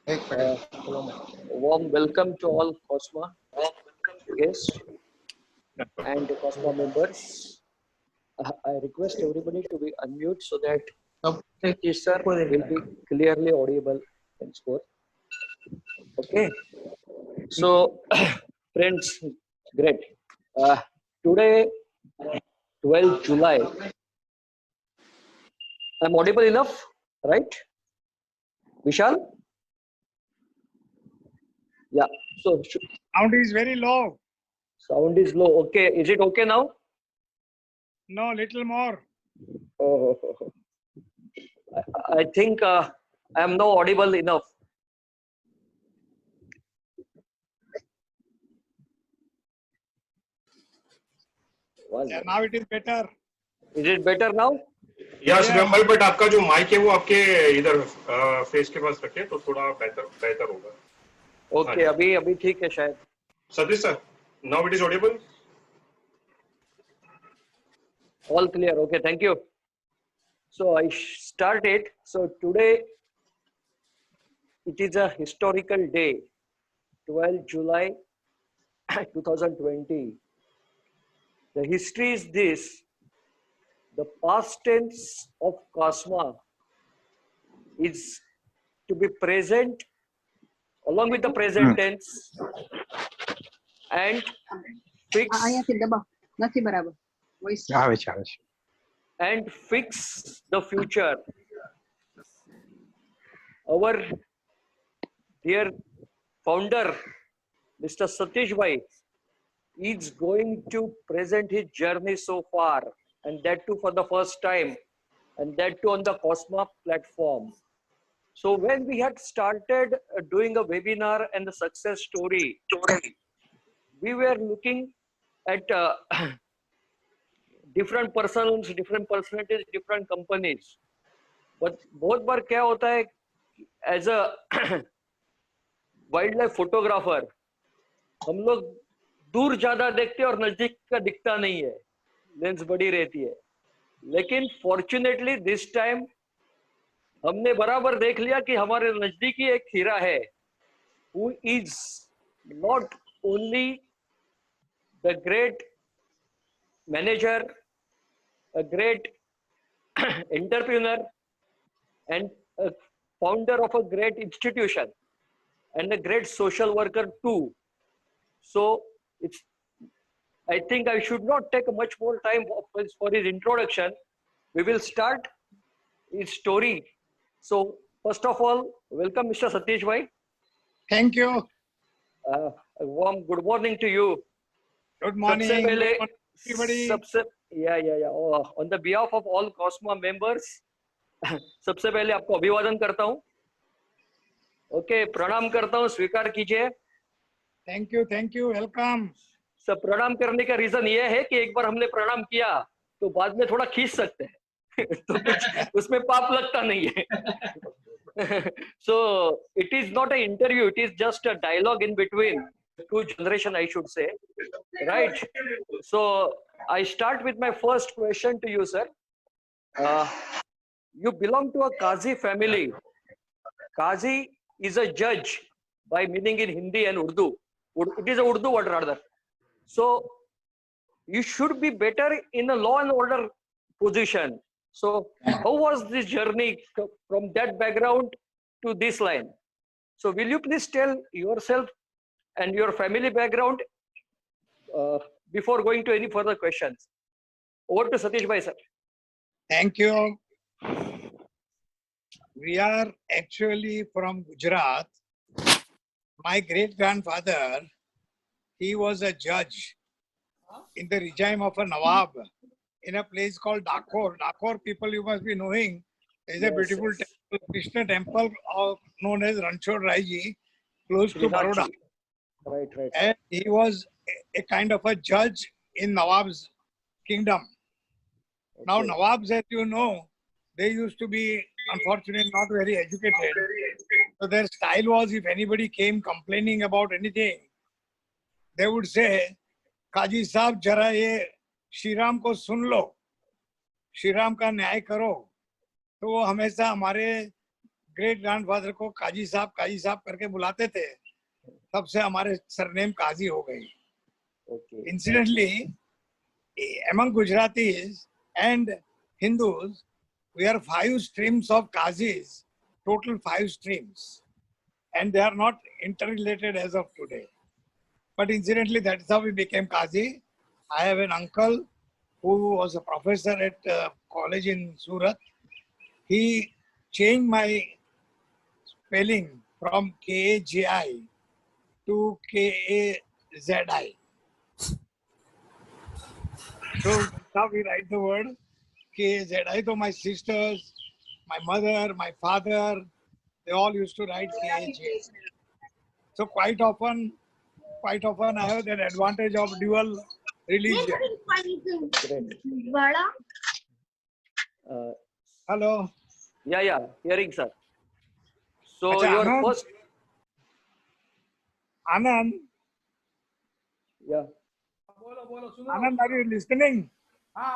Warm welcome to all Cosma guests and Cosma members. I request everybody to be unmute so that Satish sir will be clearly audible henceforth. Okay. So, friends, great. Today, 12th July. I'm audible enough, right? Vishal? Yeah. So, Sound is very low. sound is low. Okay. Is it okay now? No, little more. Oh, I think I am now audible enough. Yeah, now it is better. Is it better now? या शुभम भाई, but आपका जो mic है वो आपके इधर face के पास रखिए तो थोड़ा बेहतर होगा. ओके, अभी ठीक है शायद. Satish sir, now it is Audible. All clear. Okay, thank you. So I started. So today it is a historical day, 12 July 2020. The history is this: the past tense of Cosma is to be present along with the present tense and fix and fix the future. Our dear founder, Mr. Satish Bhai, is going to present his journey so far, and that too for the first time, and that too on the Cosma platform. So when we had started doing a webinar and the success story, we were looking at different persons, different personalities, different companies. But बहुत बार क्या होता है, as a wildlife photographer, हम लोग दूर ज्यादा देखते हैं और नजदीक का दिखता नहीं है, लेंस बड़ी रहती है. लेकिन फॉर्चुनेटली दिस टाइम हमने बराबर देख लिया कि हमारे नजदीकी एक हीरा है, who is not only the great manager, a great entrepreneur, and a founder of a great institution, and a great social worker too. So it's, I think I should not take much more time for his introduction. We will start his story. So first of all, welcome Mr. Satish Bhai. Thank you. A warm good morning to you. Good morning. Everybody. On the behalf of all Cosma members, सबसे पहले आपको अभिवादन करता हूँ. Okay, प्रणाम करता हूँ, स्वीकार कीजिए. Thank you, welcome. सब प्रणाम करने का रीजन ये है कि एक बार हमने प्रणाम किया तो बाद में थोड़ा खींच सकते हैं तो कुछ उसमें पाप लगता नहीं है. So it is not an interview, it is just a dialogue in between two generation, I should say, right? So I start with my first question to you, sir. You belong to a Qazi family. Qazi is a judge by meaning in Hindi and Urdu. It is a Urdu word rather. So you should be better in a law and order position. So how was this journey from that background to this line? So will you please tell yourself and your family background before going to any further questions? Over to Satish Bhai, sir. Thank you. We are actually from Gujarat. My great-grandfather, he was a judge in the regime of a Nawab in a place called Dakor. Dakor, people you must be knowing, is a beautiful temple, Krishna temple known as Ranchod Raiji, close to Baroda. Right. And he was a kind of a judge in Nawab's kingdom. Okay. Now, Nawabs, as you know, they used to be, unfortunately, not very educated. So their style was, if anybody came complaining about anything, they would say, Kaji Sahab, jara ye Shri Ram ko sun lo, Shri Ram ka न्याय करो. तो वो हमेशा हमारे great grandfather को काजी साहब करके बुलाते थे, तब से हमारे सरनेम काजी हो गई. Okay. Incidentally, among Gujaratis and Hindus, we are 5 streams of Qazis, total 5 streams, and they are not interrelated as of today. But incidentally, that's how we became Qazi. I have an uncle who was a professor at a college in Surat. He changed my spelling from Kaji to Kazi. So that's how we write the word Kazi. So my sisters, my mother, my father, they all used to write Kaji. So quite often I have that advantage of dual religion. Great. Hello. Yeah, hearing, sir. So Acha, your Anand? first, Anand, yeah, Anand, are you listening?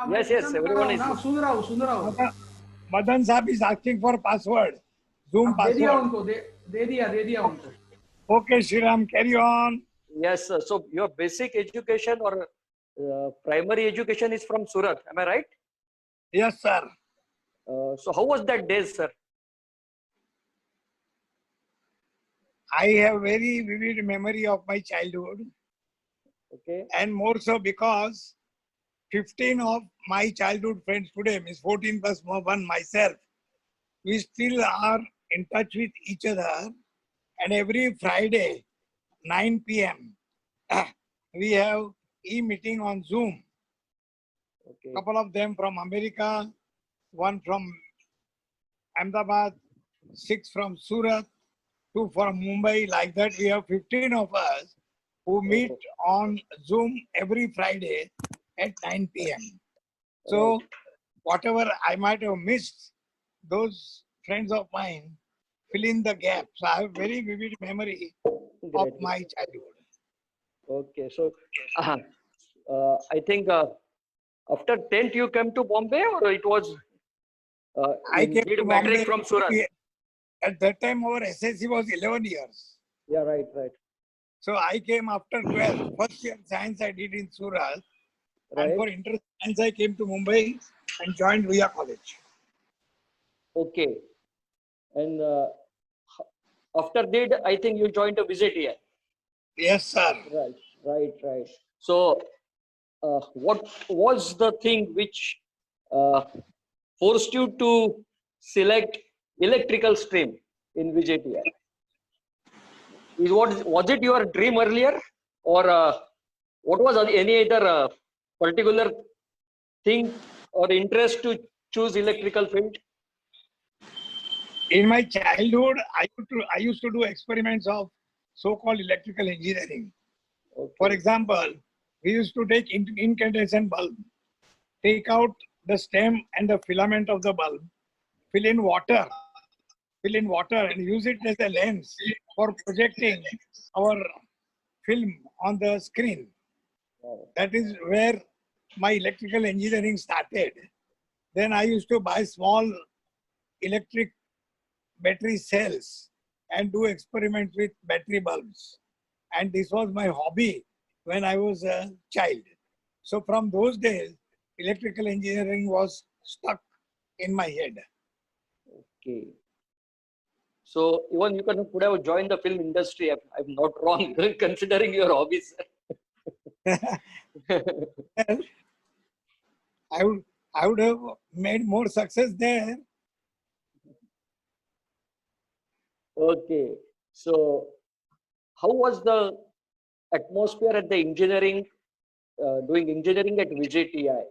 yes, everyone is. सुन रहा हूँ. Madan Saab is asking for password. Zoom दे दिया password. उनको, दे दिया उनको. Okay, Shriram, carry on. Yes, sir. So your basic education or primary education is from Surat. Am I right? Yes, sir. So how was that day, sir? I have very vivid memory of my childhood, Okay. and more so because 15 of my childhood friends today, means 14 plus 1 myself, we still are in touch with each other. And every Friday, 9 p.m., we have e-meeting on Zoom. Okay. Couple of them from America, one from Ahmedabad, 6 from Surat, 2 from Mumbai. Like that, we have 15 of us who meet on Zoom every Friday at 9 p.m. So, whatever I might have missed, those friends of mine fill in the gaps. So I have very vivid memory of Great. my childhood. Okay. So I think after 10th you came to Bombay, or it was I you came did to matric Bombay. from Surat? At that time, our SSC was 11 years. Yeah, right. So I came after 12. First year science I did in Surat. And Right. for inter science, I came to Mumbai and joined Via College. Okay. And after that, I think you joined a visit here. Yes, sir. Right. So what was the thing which forced you to select electrical stream in VJTI? Was it your dream earlier, or what was any other particular thing or interest to choose electrical field? In my childhood, I used to do experiments of so-called electrical engineering. Okay. For example, we used to take incandescent bulb, take out the stem and the filament of the bulb, fill in water and use it as a lens for projecting our film on the screen. Wow. That is where my electrical engineering started. Then I used to buy small electric battery cells and do experiments with battery bulbs. And this was my hobby when I was a child. So from those days, electrical engineering was stuck in my head. Okay. So even you could have joined the film industry. I'm not wrong considering your hobbies. Well, I would have made more success there. Okay. So how was the atmosphere at the engineering, doing engineering at VJTI?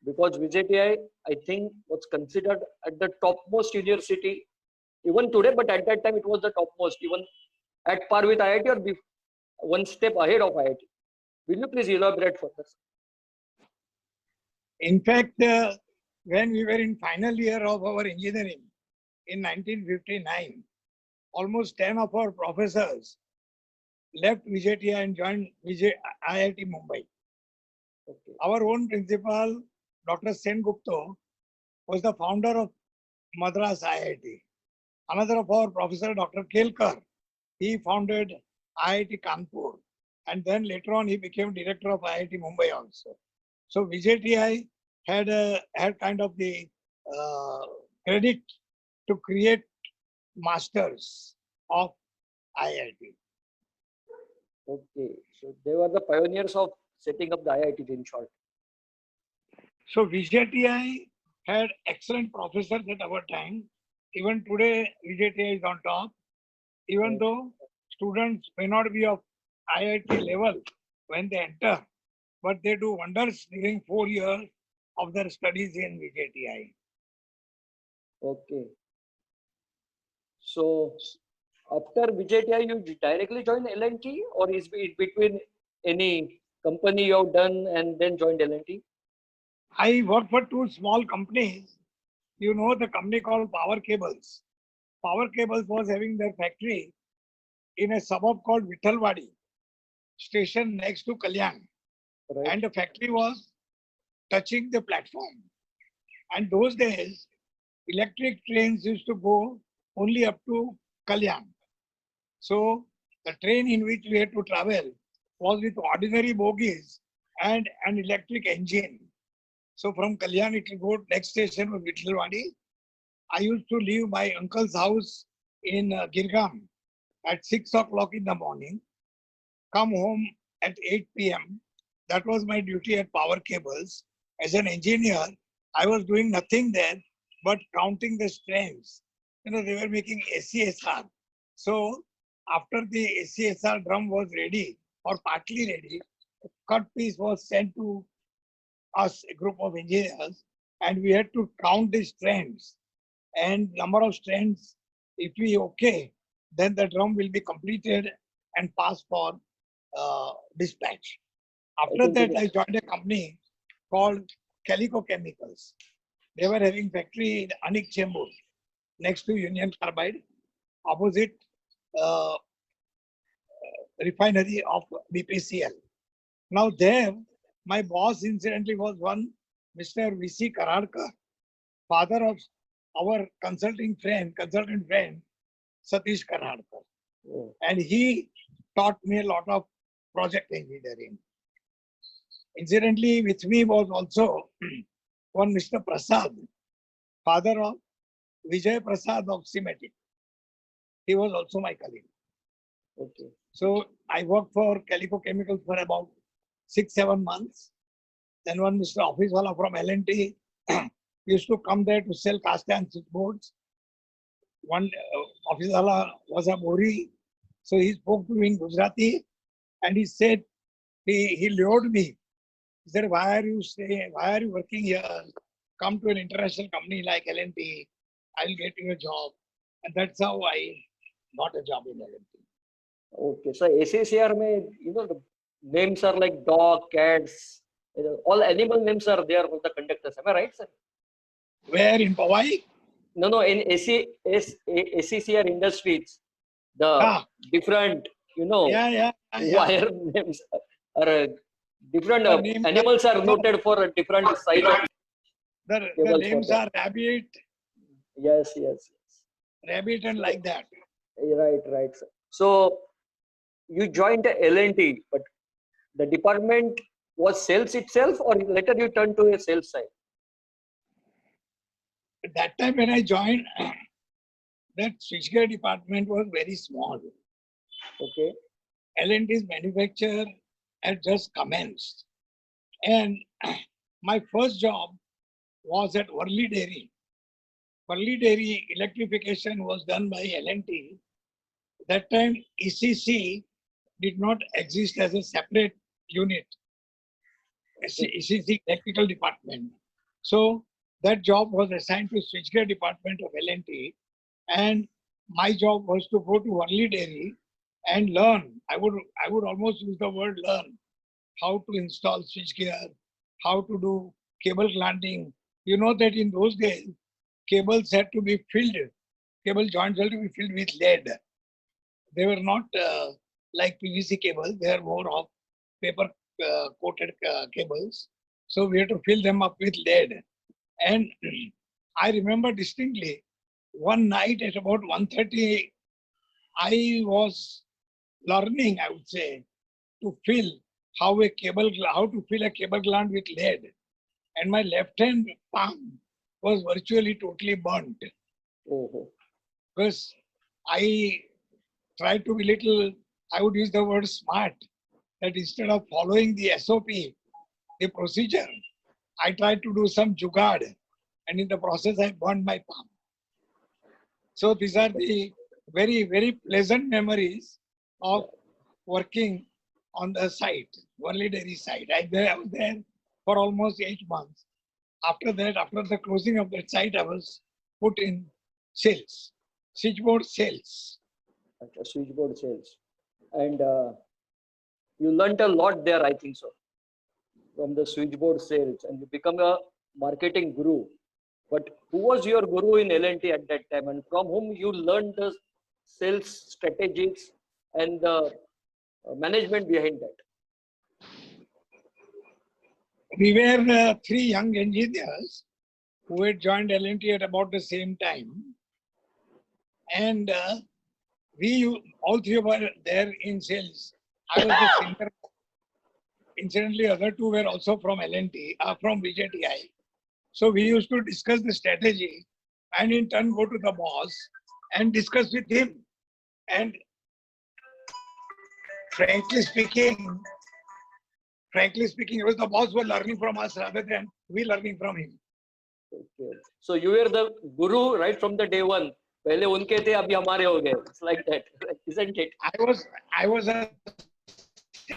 Because VJTI, I think, was considered at the topmost university even today, but at that time it was the topmost, even at par with IIT or one step ahead of IIT. Will you please elaborate further? In fact, when we were in final year of our engineering in 1959, almost 10 of our professors left VJTI and joined IIT Mumbai. Okay. Our own principal, Dr. Sen Gupta, was the founder of Madras IIT. Another of our professor, Dr. Kelkar, he founded IIT Kanpur. And then later on, he became director of IIT Mumbai also. So VJTI had kind of the credit to create masters of IIT. Okay, so they were the pioneers of setting up the IIT in short. So VJTI had excellent professors at our time. Even today, VJTI is on top. Even though students may not be of IIT level when they enter, but they do wonders during 4 years of their studies in VJTI. Okay. So after VJTI, you directly joined L&T, or is it between any company you have done and then joined L&T? I worked for two small companies. You know the company called Power Cables. Power Cables was having their factory in a suburb called Vithalwadi, station next to Kalyan. Right. And the factory was touching the platform. And those days, electric trains used to go only up to Kalyan. So the train in which we had to travel was with ordinary bogies and an electric engine. So from Kalyan, it will go next station was Vithalwadi. I used to leave my uncle's house in Girgam at 6 o'clock in the morning, come home at 8 p.m. That was my duty at Power Cables. As an engineer, I was doing nothing there but counting the strands. You know, they were making ACSR. So after the ACSR drum was ready or partly ready, a cut piece was sent to us, a group of engineers, and we had to count the strands. And number of strands, if we okay, then the drum will be completed and passed for dispatch. After that, I joined a company called Calico Chemicals. They were having factory in Anik Chembur, next to Union Carbide, opposite refinery of BPCL. Now there, my boss incidentally was one Mr. V.C. Karadkar, father of our consultant friend, Satish Karadkar. Oh, And he taught me a lot of project engineering. Incidentally, with me was also one Mr. Prasad, father of Vijay Prasad of Cimetic. He was also my colleague. okay. So I worked for Calico Chemicals for about 6-7 months. Then one Mr. Officewala from L&T used to come there to sell cast iron switchboards. One Officewala was a Bori, so he spoke to me in Gujarati, and he said, he lured me. He said, why are you working here? Come to an international company like L&T. I'll get you a job. And that's how I got a job in L&T. Okay, so ACCR mein, the names are like dog, cats, all animal names are there for the conductors. Am I right, sir? Where in Powai? No, in ACCR Industries, the different, Yeah. wire names are different. The names Animals are noted for a different size of The cables for names that. are rabbit, Yes. rabbit, and like that. Right, sir. So you joined the L&T, but the department was sales itself, or later you turned to a sales side? At that time when I joined, that switchgear department was very small. Okay. L&T's manufacture had just commenced. And my first job was at Worli Dairy. Worli Dairy electrification was done by L&T. That time ECC did not exist as a separate unit. ECC electrical department. So that job was assigned to switchgear department of L&T, and my job was to go to Worli Dairy and learn. I would almost use the word learn how to install switchgear, how to do cable clamping. You know that in those days, cables had to be filled. Cable joints had to be filled with lead. They were not like PVC cables. They are more of paper coated cables. So we had to fill them up with lead. And I remember distinctly one night at about 1:30, I was learning, I would say, to fill how to fill a cable gland with lead. And my left hand palm was virtually totally burnt Oh, because I tried to be little, I would use the word smart, that instead of following the SOP, the procedure, I tried to do some jugaad, and in the process, I burned my palm. So these are the very, very pleasant memories of working on the site, Worli Dairy site. I was there for almost 8 months. After that, after the closing of that site, I was put in sales, switchboard sales. okay, switchboard sales. And you learnt a lot there, I think so, from the switchboard sales, and you become a marketing guru. But who was your guru in L&T at that time, and from whom you learned the sales strategies and the management behind that? We were three young engineers who had joined L&T at about the same time. And all three were there in sales. I was the senior. Incidentally, other two were also from L&T, from VJTI. So we used to discuss the strategy and in turn go to the boss and discuss with him. And frankly speaking, it was the boss who was learning from us rather than we learning from him. Okay. So you were the guru right from the day one. पहले उनके थे, अभी हमारे हो गए. It's like that, isn't it? I was a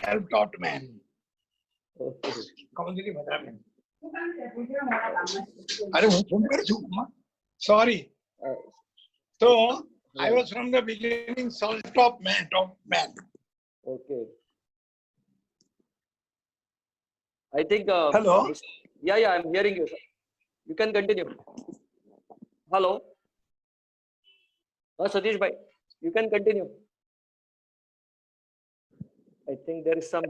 self-taught man. Okay. Sorry. So I was from the beginning self-taught man. Okay. I think. Hello? Yeah, I'm hearing you, sir. You can continue. Hello. Satish bhai, you can continue. I think there is some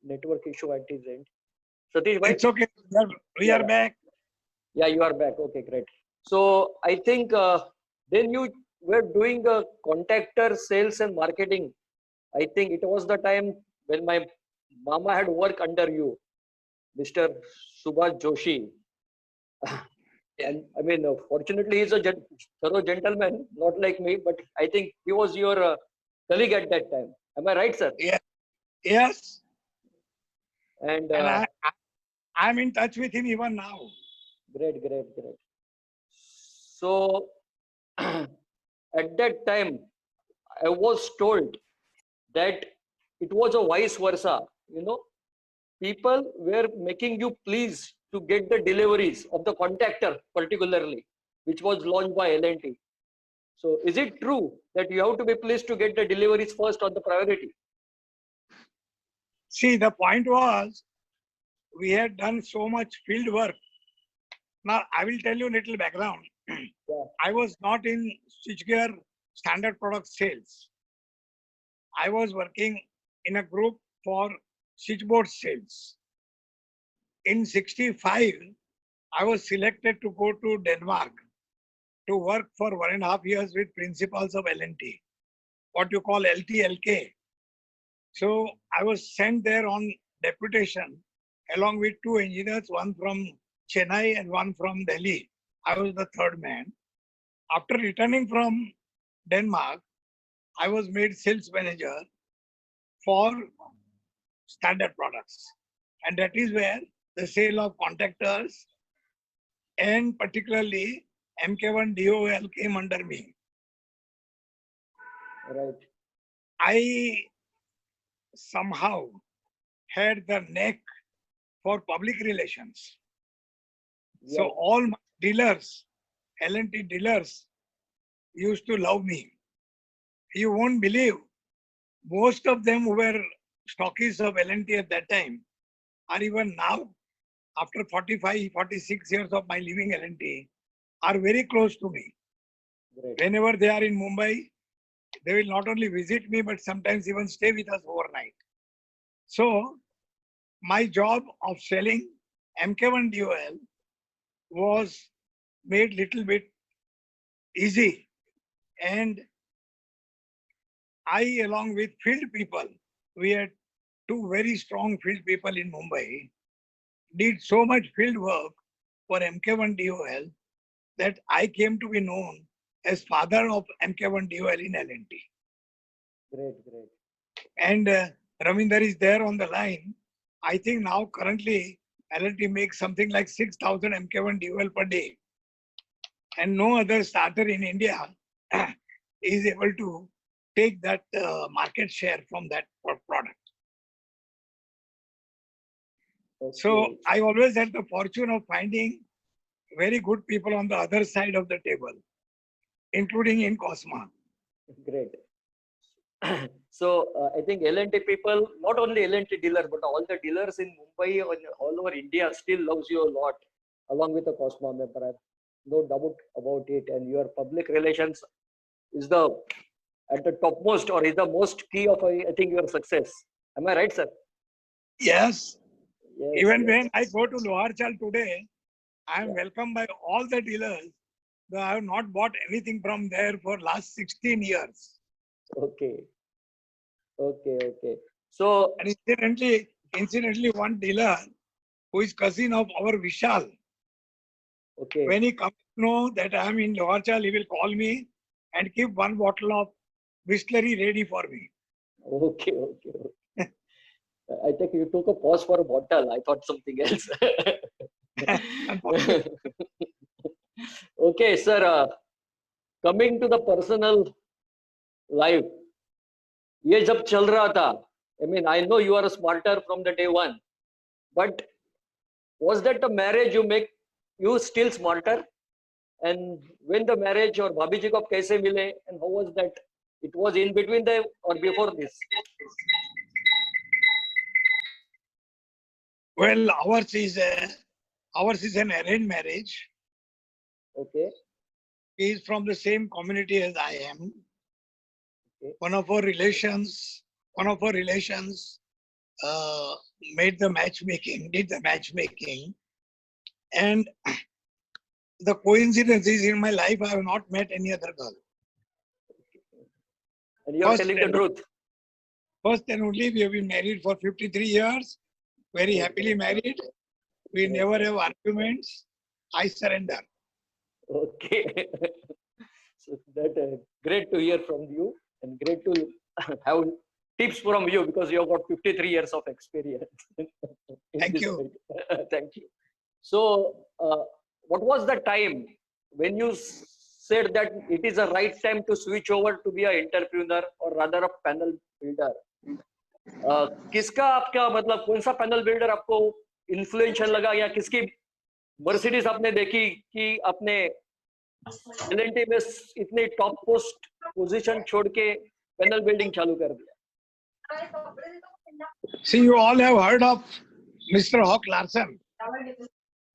network issue at his end. Satish bhai? It's okay. We are back. Yeah, you are back. Okay, great. So I think then you were doing contactor sales and marketing. I think it was the time when my mama had worked under you, Mr. Subhash Joshi. And I mean, fortunately, he's a thorough gentleman, not like me, but I think he was your colleague at that time. Am I right, sir? Yeah. Yes. And I'm in touch with him even now. great. So at that time, I was told that it was a vice versa. You know, people were making you please to get the deliveries of the contactor, particularly, which was launched by L&T. So is it true that you have to be pleased to get the deliveries first on the priority? See, the point was we had done so much field work. Now, I will tell you a little background. Yeah. I was not in switchgear standard product sales. I was working in a group for switchboard sales. In 65, I was selected to go to Denmark to work for 1.5 years with principals of L&T, what you call LTLK. So I was sent there on deputation along with two engineers, one from Chennai and one from Delhi. I was the third man. After returning from Denmark, I was made sales manager for standard products. And that is where the sale of contactors and particularly MK1 DOL came under me. Right. I somehow had the neck for public relations. Yeah. So all my dealers, L&T dealers, used to love me. You won't believe, most of them who were stockists of L&T at that time are even now, after 45, 46 years of my leaving L&T, are very close to me. Great. Whenever they are in Mumbai, they will not only visit me, but sometimes even stay with us overnight. So my job of selling MK1 DOL was made little bit easy. And I, along with field people, we had two very strong field people in Mumbai, did so much field work for MK1DOL that I came to be known as father of MK1DOL in L&T. Great, great. And Ravinder is there on the line. I think now currently L&T makes something like 6,000 MK1DOL per day. And no other starter in India is able to take that market share from that product. So Okay. I always had the fortune of finding very good people on the other side of the table, including in Cosma. Great. So I think L&T people, not only L&T dealers, but all the dealers in Mumbai and all over India still loves you a lot, along with the Cosma member. I have no doubt about it. And your public relations is the at the topmost, or is the most key of I think your success. Am I right, sir? Yes, Yes. even yes. when I go to Loharchal today, I am welcomed by all the dealers. Though I have not bought anything from there for last 16 years. Okay. Okay. Okay. So And incidentally, one dealer who is cousin of our Vishal, okay. when he comes to know that I am in Loharchal, he will call me and keep one bottle of Bisleri ready for me. Okay. Okay. I think you took a pause for a bottle. I thought something else. Okay, sir. Coming to the personal life, ये जब चल रहा था, I mean, I know you are smarter from the day one, but was that the marriage you make you still smarter? And when the marriage or भाभी जी को आप कैसे मिले and how was that? It was in between them or before this? Well, ours is an arranged marriage. Okay. He is from the same community as I am. Okay. One of our relations did the matchmaking, and the coincidence is in my life I have not met any other girl. And you are telling the truth. First and only, we have been married for 53 years, very happily married. We never have arguments. I surrender. Okay. So that great to hear from you and great to have tips from you because you have got 53 years of experience. Thank you. Thank you. So what was the time when you said that it is a right time to switch over to be an entrepreneur or rather a panel builder? किसका आपका मतलब कौन सा panel builder आपको influential लगा या किसकी Mercedes आपने देखी कि आपने L&T में इतने टॉप पोस्ट पोजीशन छोड़ के पैनल बिल्डिंग चालू कर दिया? See, you all have heard of Mr. Hawk Larsen,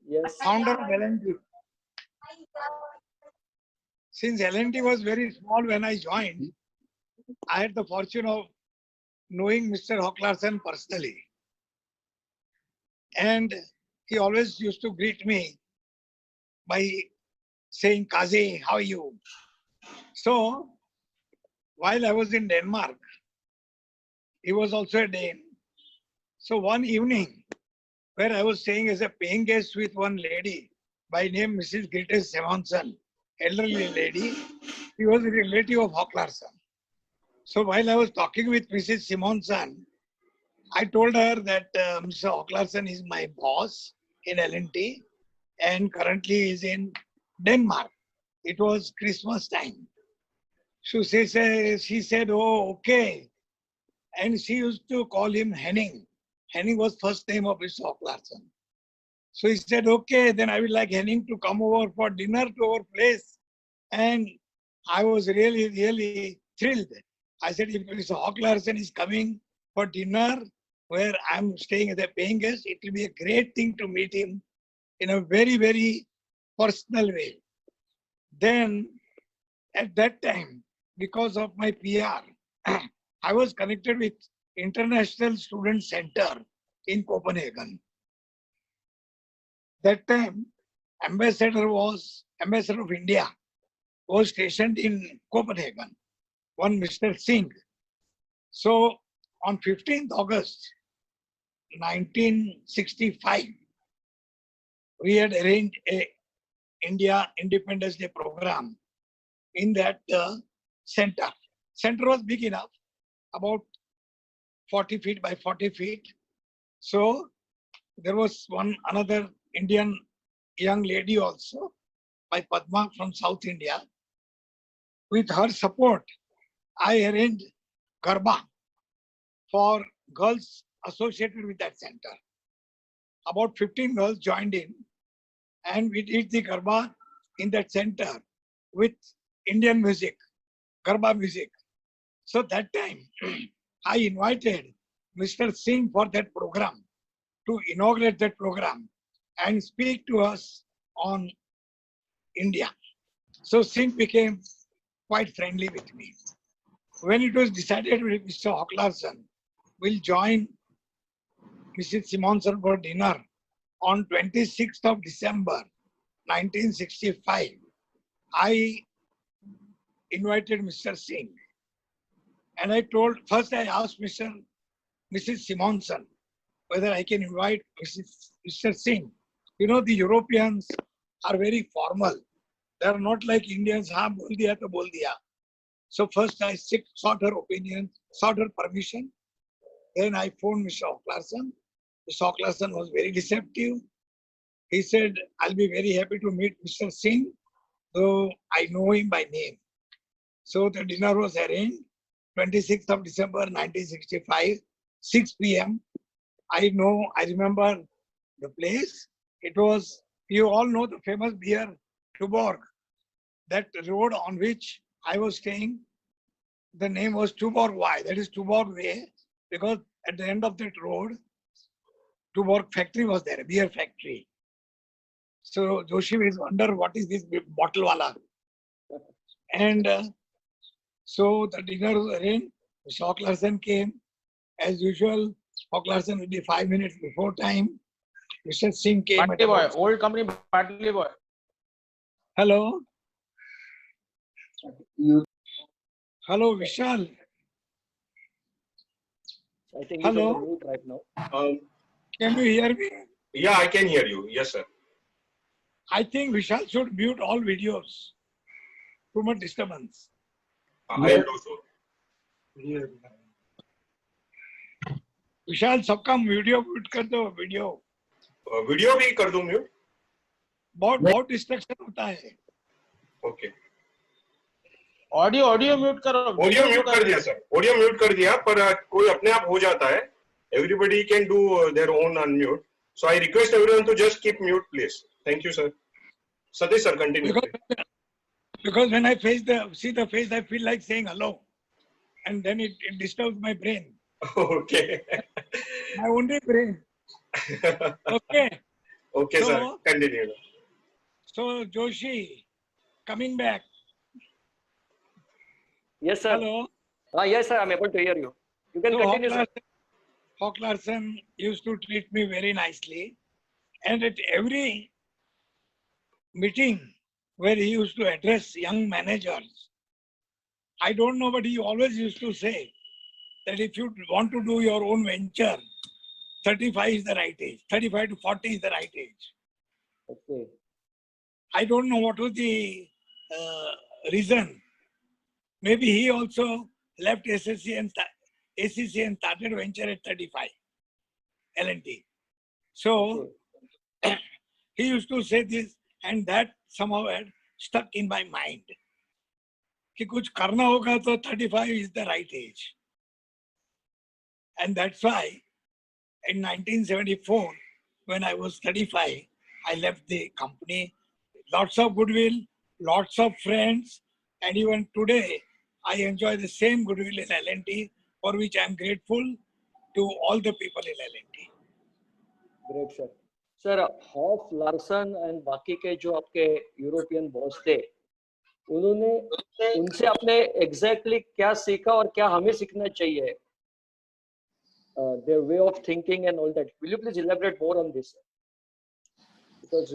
Yes. founder of L&T. Since L&T was very small when I joined, I had the fortune of knowing Mr. Hawk Larsen personally. And he always used to greet me by saying, Kazi, how are you? So, while I was in Denmark, he was also a Dane. So one evening, where I was staying as a paying guest with one lady by name Mrs. Grete Simonson, elderly lady, she was a relative of Hawk Larsen. So while I was talking with Mrs. Simonson, I told her that Mr. Hawk Larsen is my boss in L&T and currently is in Denmark. It was Christmas time. So she said, oh, okay. And she used to call him Henning. Henning was first name of Mr. Hawk Larsen. So he said, okay, then I would like Henning to come over for dinner to our place. And I was really, really thrilled. I said, if Mr. Hawk Larsen is coming for dinner where I'm staying as a paying guest, it will be a great thing to meet him in a very, very personal way. Then at that time, because of my PR, I was connected with International Student Center in Copenhagen. That time, ambassador was ambassador of India was stationed in Copenhagen, one Mr. Singh. So on 15th August 1965, we had arranged a India Independence Day program in that center. Center was big enough, about 40 feet by 40 feet. So there was another Indian young lady also, by Padma from South India. With her support, I arranged Garba for girls associated with that center. About 15 girls joined in, and we did the Garba in that center with Indian music, Garba music. So that time, I invited Mr. Singh for that program, to inaugurate that program and speak to us on India. So Singh became quite friendly with me. When it was decided that Mr. Hawklarsson will join Mrs. Simonson for dinner on 26th of December 1965, I invited Mr. Singh. And I first I asked Mrs. Simonson whether I can invite Mr. Singh. You know, the Europeans are very formal. They are not like Indians, haan bol diya to bol diya. So first I sought her opinion, sought her permission. Then I phoned Mr. Hawklarsson. Mr. Hawklarsson was very receptive. He said, I'll be very happy to meet Mr. Singh, though I know him by name. So the dinner was arranged, 26th of December 1965, 6 p.m. I remember the place. It was, you all know the famous beer, Tuborg. That road on which I was staying, the name was Tuborg Way. That is Tuborg Way, because at the end of that road, Tuborg factory was there, a beer factory. So Joshi is wonder what is this bottle wala. And so the dinner was arranged. Mr. Hawklarsson came. As usual, Hawklarsson will be 5 minutes before time. Mr. Singh came. Bartley boy, old company Bartley boy. Hello. Hello, Vishal. I think he's Hello. on the mute right now. Can you hear me? Yeah, I can hear you. Yes, sir. I think Vishal should mute all videos. Too much disturbance. I will do so. विशाल सबका video mute कर दो video video भी कर दूं mute बहुत destruction होता है okay audio mute करो ऑडियो म्यूट कर दिया सर ऑडियो म्यूट कर दिया पर कोई अपने आप हो जाता है everybody can do their own unmute so I request everyone to just keep mute please thank you sir Satish sir continue because when I see the face I feel like saying hello and then it disturbs my brain okay my only brain okay sir continue so Joshi coming back Yes sir. Hello. Yes sir, I'm able to hear you. You can continue sir. Hawklarsson used to treat me very nicely and at every meeting where he used to address young managers, I don't know, but he always used to say that if you want to do your own venture, 35 is the right age, 35 to 40 is the right age. Okay. I don't know what was the reason. Maybe he also left ACC and started venture at 35, L&T. So Okay. he used to say this and that somehow had stuck in my mind. कि कुछ करना होगा तो 35 is the right age. And that's why in 1974, when I was 35, I left the company. Lots of goodwill, lots of friends, and even today, I enjoy the same goodwill in L&T, for which I am grateful to all the people in L&T. Great sir. Sir, Hawklarsson and बाकी के जो आपके European boss थे, उन्होंने उनसे आपने exactly क्या सीखा और क्या हमें सीखना चाहिए? Their way of thinking and all that. Will you please elaborate more on this? Because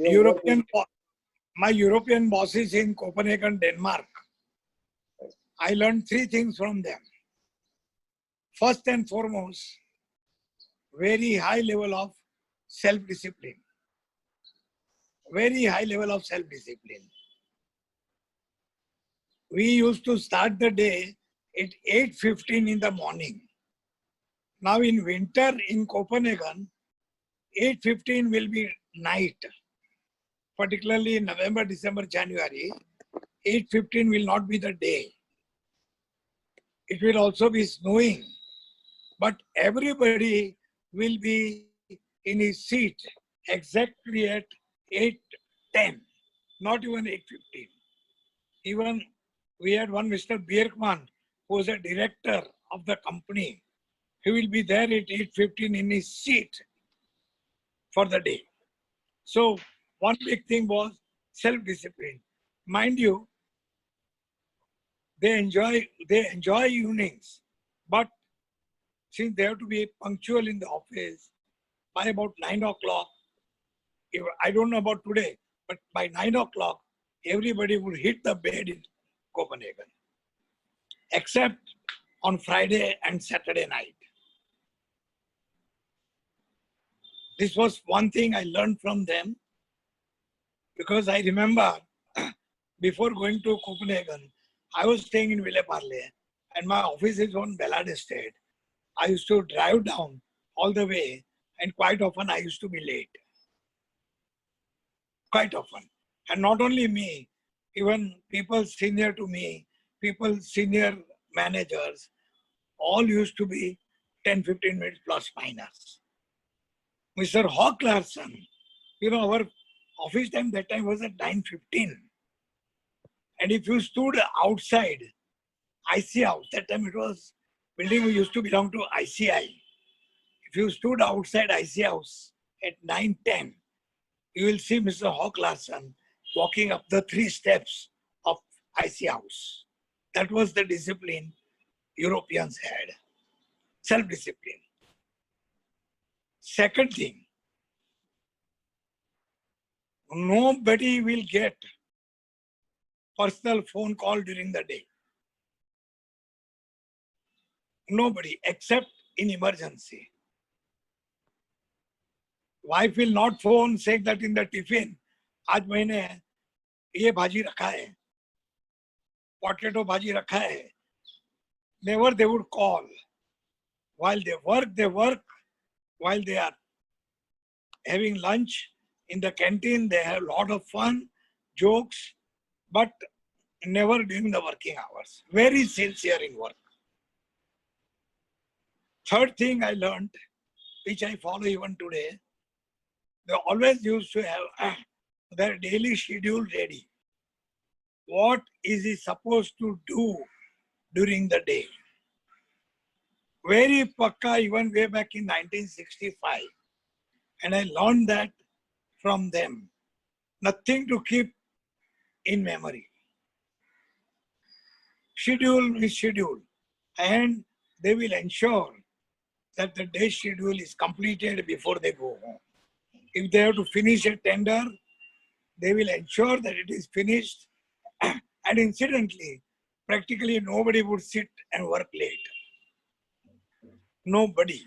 my European bosses in Copenhagen, Denmark, I learned three things from them. First and foremost, very high level of self-discipline. Very high level of self-discipline. We used to start the day at 8:15 in the morning. Now in winter in Copenhagen, 8:15 will be night. Particularly in November, December, January, 8:15 will not be the day. It will also be snowing. But everybody will be in his seat exactly at 8:10, not even 8:15. Even we had one Mr. Bierkman, who was a director of the company. He will be there at 8:15 in his seat for the day. So one big thing was self-discipline. Mind you, they enjoy evenings, but since they have to be punctual in the office by about 9 o'clock, I don't know about today, but by 9 o'clock, everybody would hit the bed in Copenhagen, except on Friday and Saturday night. This was one thing I learned from them, because I remember before going to Copenhagen, I was staying in Villeparle and my office is on Ballard Estate. I used to drive down all the way, and quite often I used to be late. Quite often. And not only me, even people senior to me, people senior managers, all used to be 10-15 minutes plus minus. Mr. Hawk Larson, our office time that time was at 9:15. And if you stood outside IC House, that time it was building used to belong to ICI. If you stood outside IC House at 9:10, you will see Mr. Hawk Larson walking up the 3 steps of IC House. That was the discipline Europeans had. Self-discipline. Second thing, nobody will get personal phone call during the day. Nobody, except in emergency. Wife will not phone saying that in the tiffin, आज मैंने ये भाजी रखा है, potato भाजी रखा है. Never they would call. While they work. While they are having lunch in the canteen, they have a lot of fun, jokes, but never during the working hours. Very sincere in work. Third thing I learned, which I follow even today, they always used to have their daily schedule ready. What is he supposed to do during the day? Very pakka, even way back in 1965. And I learned that from them. Nothing to keep in memory. Schedule is schedule. And they will ensure that the day schedule is completed before they go home. If they have to finish a tender, they will ensure that it is finished. And incidentally, practically nobody would sit and work late. Nobody.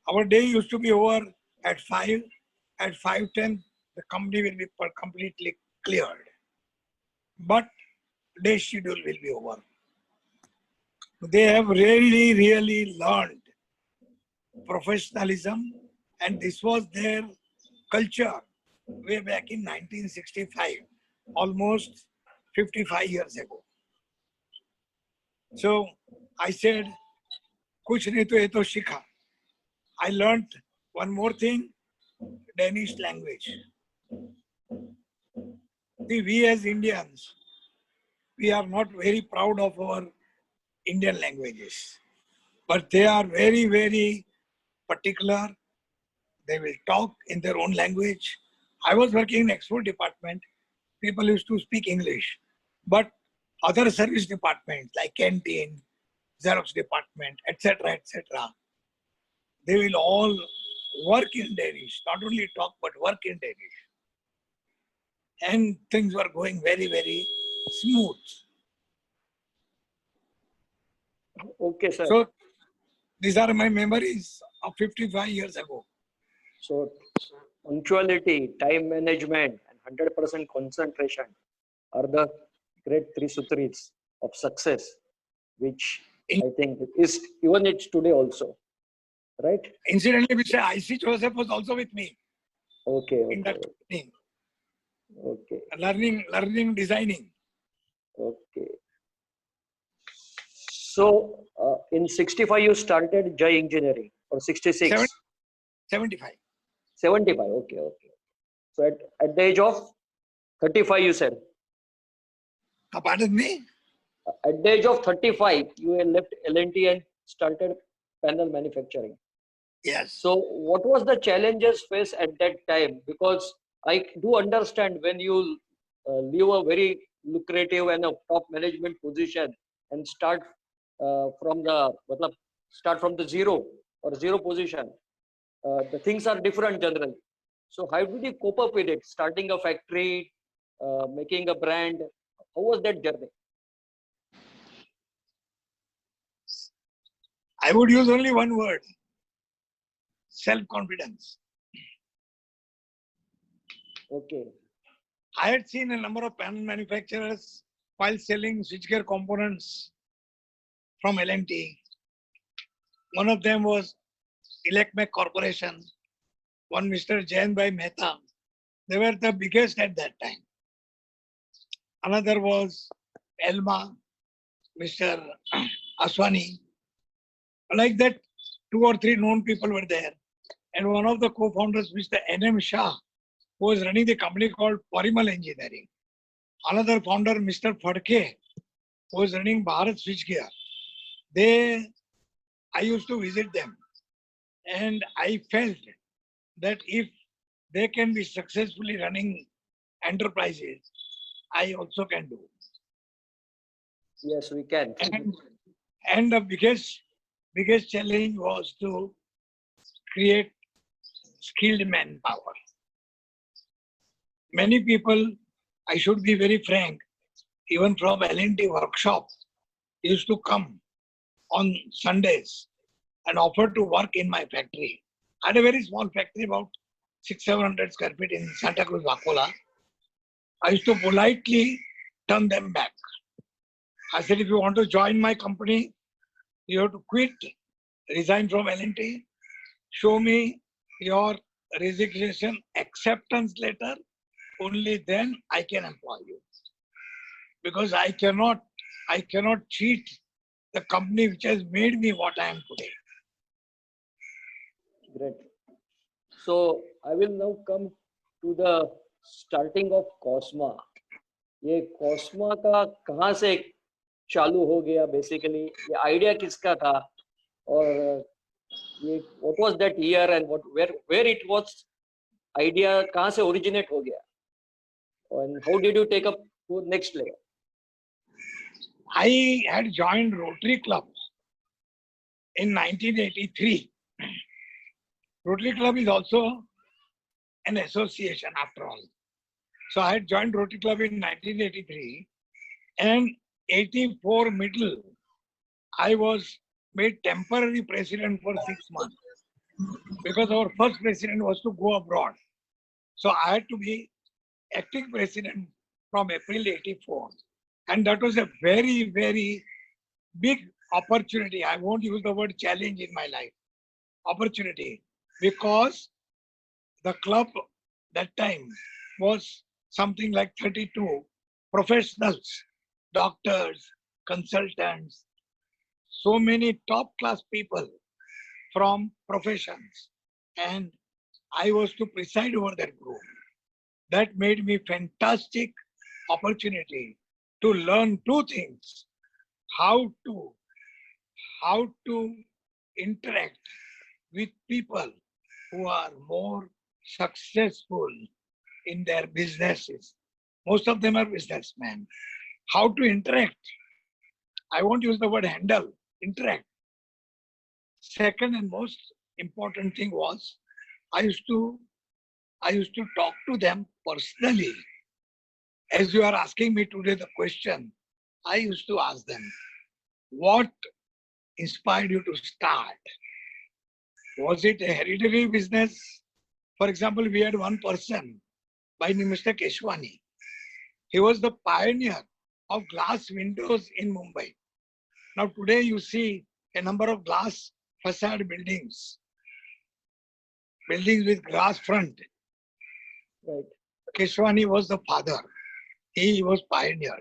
Our day used to be over at 5. At 5:10, the company will be completely cleared. But day schedule will be over. They have really learned professionalism, and this was their culture way back in 1965, almost 55 years ago. So I said, kuch nahi to ye to shikha. I learned one more thing, Danish language. See, we as Indians, we are not very proud of our Indian languages, but they are very particular. They will talk in their own language. I was working in export department. People used to speak English, but other service departments like canteen, Xerox department, etc., they will all work in Danish. Not only talk, but work in Danish. and things were going very, very smooth. Okay, sir. So these are my memories of 55 years ago. So punctuality, time management, and 100% concentration are the great three sutras of success, which I think is even it's today also, right? Incidentally, Mr. I.C. Joseph was also with me Okay, in that okay, company, okay, learning designing. okay. So in 65 you started Jai Engineering or 66? 75. 75, okay, okay. So at the age of 35 you said. Pardon me? At the age of 35 you had left L&T and started panel manufacturing. Yes. So what was the challenges faced at that time? Because I do understand when you leave a very lucrative and a top management position and start from the start from the zero or zero position, the things are different generally. So how did you cope up with it? Starting a factory, making a brand. How was that journey? I would use only one word: self-confidence. Okay. I had seen a number of panel manufacturers while selling switchgear components from L&T. One of them was Elecmech Corporation, one Mr. Jayanbhai Mehta. They were the biggest at that time. Another was Elma, Mr. Aswani. Like that, two or three known people were there. And one of the co-founders, Mr. N.M. Shah, who was running the company called Parimal Engineering. Another founder, Mr. Phadke, who was running Bharat Switchgear. I used to visit them. And I felt that if they can be successfully running enterprises, I also can do. Yes, we can. And the biggest challenge was to create skilled manpower. Many people, I should be very frank, even from L&T workshop, used to come on Sundays and offer to work in my factory. I had a very small factory, about 600-700 square feet in Santa Cruz, Vacola. I used to politely turn them back. I said, if you want to join my company, you have to quit, resign from L&T, show me your resignation acceptance letter, only then I can employ you. Because I cannot cheat the company which has made me what I am today. Great. So I will now come to the starting of Cosma. ये Cosma का कहाँ से चालू हो गया basically? ये idea किसका था और ये what was that year and where it was idea कहाँ से originate हो गया? And how did you take up to next layer? I had joined Rotary Club in 1983. Rotary Club is also an association after all. So I had joined Rotary Club in 1983 and 84 middle, I was made temporary president for 6 months because our first president was to go abroad. So I had to be acting president from April 84. And that was a very, very big opportunity. I won't use the word challenge in my life. Opportunity. Because the club that time was something like 32 professionals, doctors, consultants, so many top class people from professions. And I was to preside over that group. That made me fantastic opportunity to learn two things: how to interact with people who are more successful in their businesses. Most of them are businessmen. How to interact. I won't use the word handle, interact. Second and most important thing was I used to talk to them personally as you are asking me today the question, I used to ask them, what inspired you to start? Was it a hereditary business? For example, we had one person by name Mr. Keshwani. He was the pioneer of glass windows in Mumbai. Now today you see a number of glass facade buildings with glass front. Right. Keshwani was the father. He was pioneer.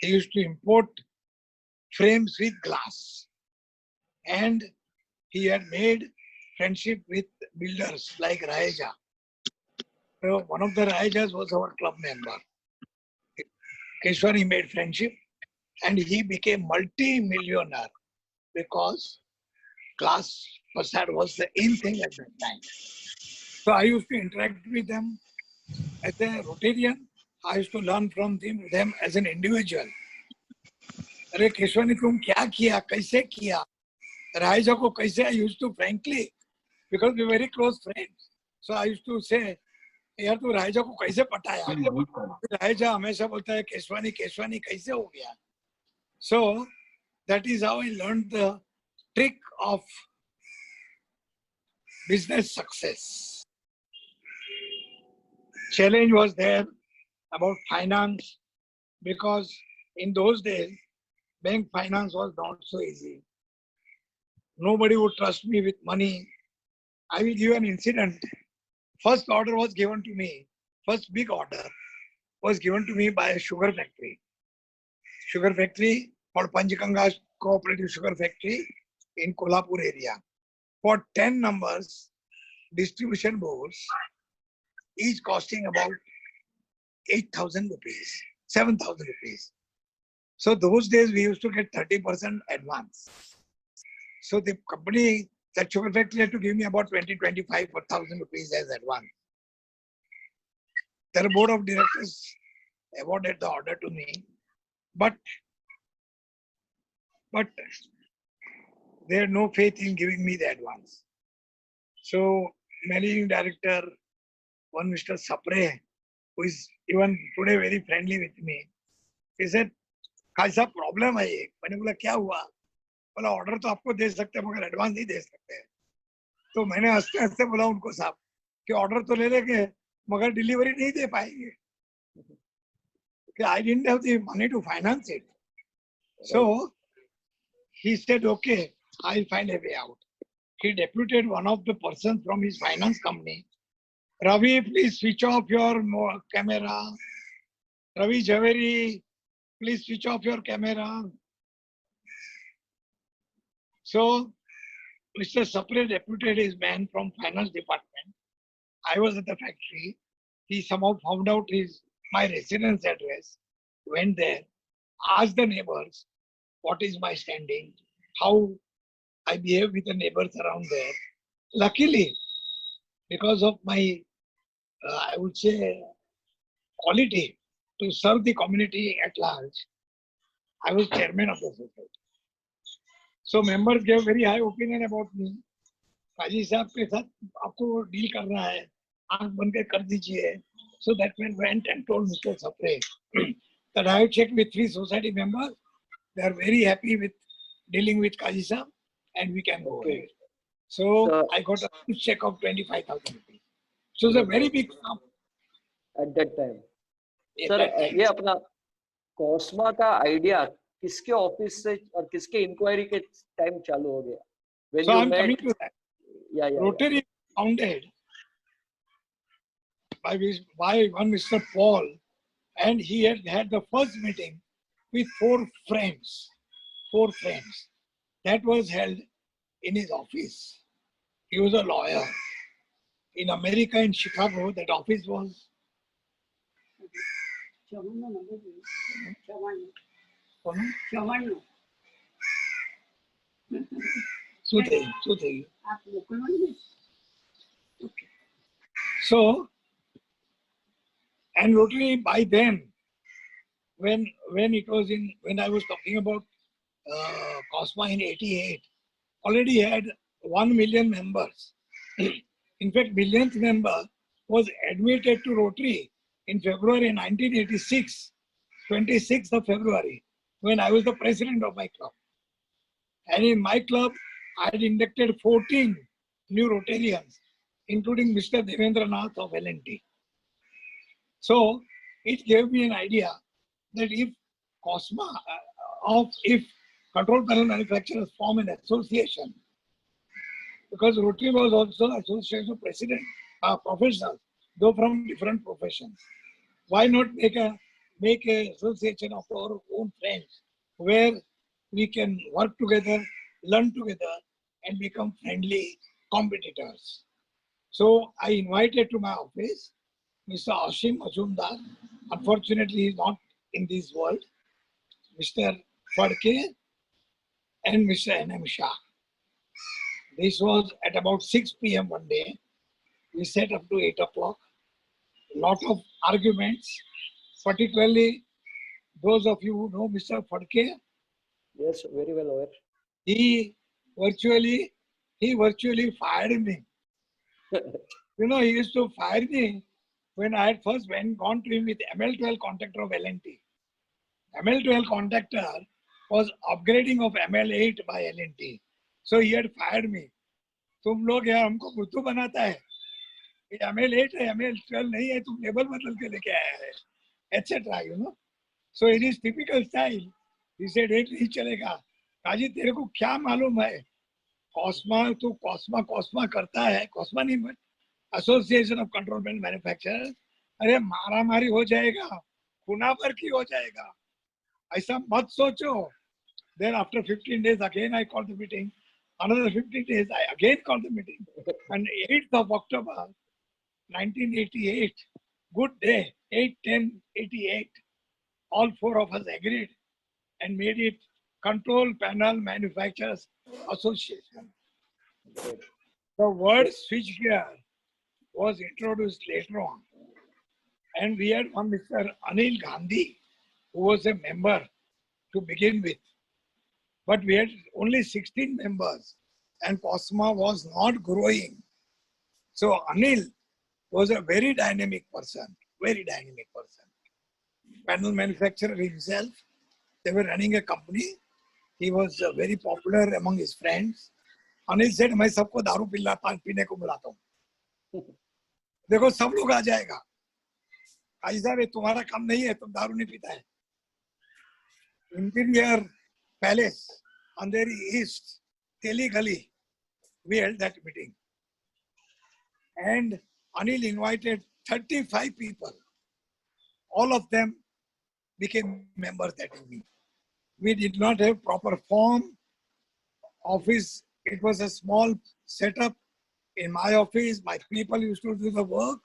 He used to import frames with glass. And he had made friendship with builders like Raheja. So one of the Rahejas was our club member. Keshwani made friendship and he became multi-millionaire because glass facade was the in thing at that time. So I used to interact with them as a Rotarian. I used to learn from them as an individual. अरे केशवानी तुम क्या किया कैसे किया रायजा को कैसे I used to frankly because we were very close friends. So I used to say यार तू रायजा को कैसे पटाया रायजा हमेशा बोलता है केशवानी केशवानी कैसे हो गया. So that is how I learned the trick of business success. Challenge was there about finance because in those days bank finance was not so easy. Nobody would trust me with money. I will give you an incident. First order was given to me. First big order was given to me by a sugar factory. Sugar factory called Panchganga Cooperative Sugar Factory in Kolhapur area. For 10 numbers, distribution boards, each costing about 8,000 rupees, 7,000 rupees. So those days we used to get 30% advance. So the company, that sugar factory had to give me about 20,000 rupees as advance. The board of directors awarded the order to me, but they had no faith in giving me the advance. So managing director, one Mr. Sapre, who is even today very friendly with me, he said, कैसा problem है ये. मैंने बोला क्या हुआ. बोला order तो आपको दे सकते हैं मगर एडवांस नहीं दे सकते. तो मैंने हंसते हंसते बोला उनको साहब कि ऑर्डर तो ले लेंगे मगर डिलीवरी नहीं दे पाएंगे कि I didn't have the money to finance it. So he said, okay, I'll find a way out. He deputed one of the persons from his finance company. Ravi, please switch off your camera. Ravi Javeri, please switch off your camera. So Mr. Sapre deputed his man from finance department. I was at the factory. He somehow found out my residence address, went there, asked the neighbors, what is my standing, how I behave with the neighbors around there. Luckily, because of my, I would say, quality to serve the community at large, I was chairman of the society. So members gave very high opinion about me. काजी साहब के साथ आपको deal करना है, आंख बंद के कर दीजिए. So that man went and told Mr. Sapre that I have checked with 3 society members. They are very happy with dealing with Kaji Saab and we can go ahead. So I got a check of 25,000 rupees. So it's a very big sum. At that time. Sir, ये अपना कॉस्मा का idea किसके office से और किसके inquiry के time चालू हो गया? When so you I'm met, coming to that. Yeah. Rotary founded by one Mr. Paul, and he had the first meeting with 4 friends. 4 friends. That was held in his office. He was a lawyer. In America, in Chicago, that office was So, and Rotary by then, when I was talking about Cosma in 88, already had 1 million members. In fact, millionth member was admitted to Rotary in February 1986, 26th of February, when I was the president of my club. And in my club, I had inducted 14 new Rotarians, including Mr. Devendra Nath of L&T. So it gave me an idea that if COSMA, if control panel manufacturers form an association, because Rotary was also association president, professionals, though from different professions. Why not make a association of our own friends where we can work together, learn together, and become friendly competitors? So I invited to my office Mr. Ashim Majumdar. Unfortunately, he is not in this world. Mr. Fadke and Mr. N.M. Shah. This was at about 6 p.m. one day. We sat up to 8 o'clock. A lot of arguments, particularly those of you who know Mr. Fadke. Yes, very well aware. He virtually fired me. You know, he used to fire me when I had first gone to him with ML12 contactor of L&T. ML12 contactor was upgrading of ML8 by L&T. So he had fired me. तुम लोग यार हमको बुद्धू बनाता है, ये ML8 है, ML12 नहीं है, तुम लेबल बदल के लेके आया है, etc. You know. So in his typical style, he said, "एक नहीं चलेगा, काजी तेरे को क्या मालूम है? कॉस्मा तू कॉस्मा करता है, कॉस्मा नहीं but association of control panel manufacturers, अरे मारा मारी हो जाएगा, खुना पर की हो जाएगा, ऐसा मत सोचो." Then after 15 days again I called the meeting. Another 15 days I again called the meeting. And 8th of October 1988, good day, 8/10/88, all four of us agreed and made it Control Panel Manufacturers Association. The word switchgear was introduced later on. And we had one Mr. Anil Gandhi, who was a member to begin with. But we had only 16 members and COSMA was not growing. So Anil was a very dynamic person, very dynamic person. Panel manufacturer himself, they were running a company. He was very popular among his friends. Anil said, मैं सबको दारू पीने को बुलाता हूँ. देखो सब लोग आ जाएगा. काजी साहब ये तुम्हारा काम नहीं है, तुम दारू नहीं पीता है. Imperial Palace, Andheri East, Teli Gali, we held that meeting. And Anil invited 35 people. All of them became members that evening. We did not have proper form, office. It was a small setup. In my office, my people used to do the work.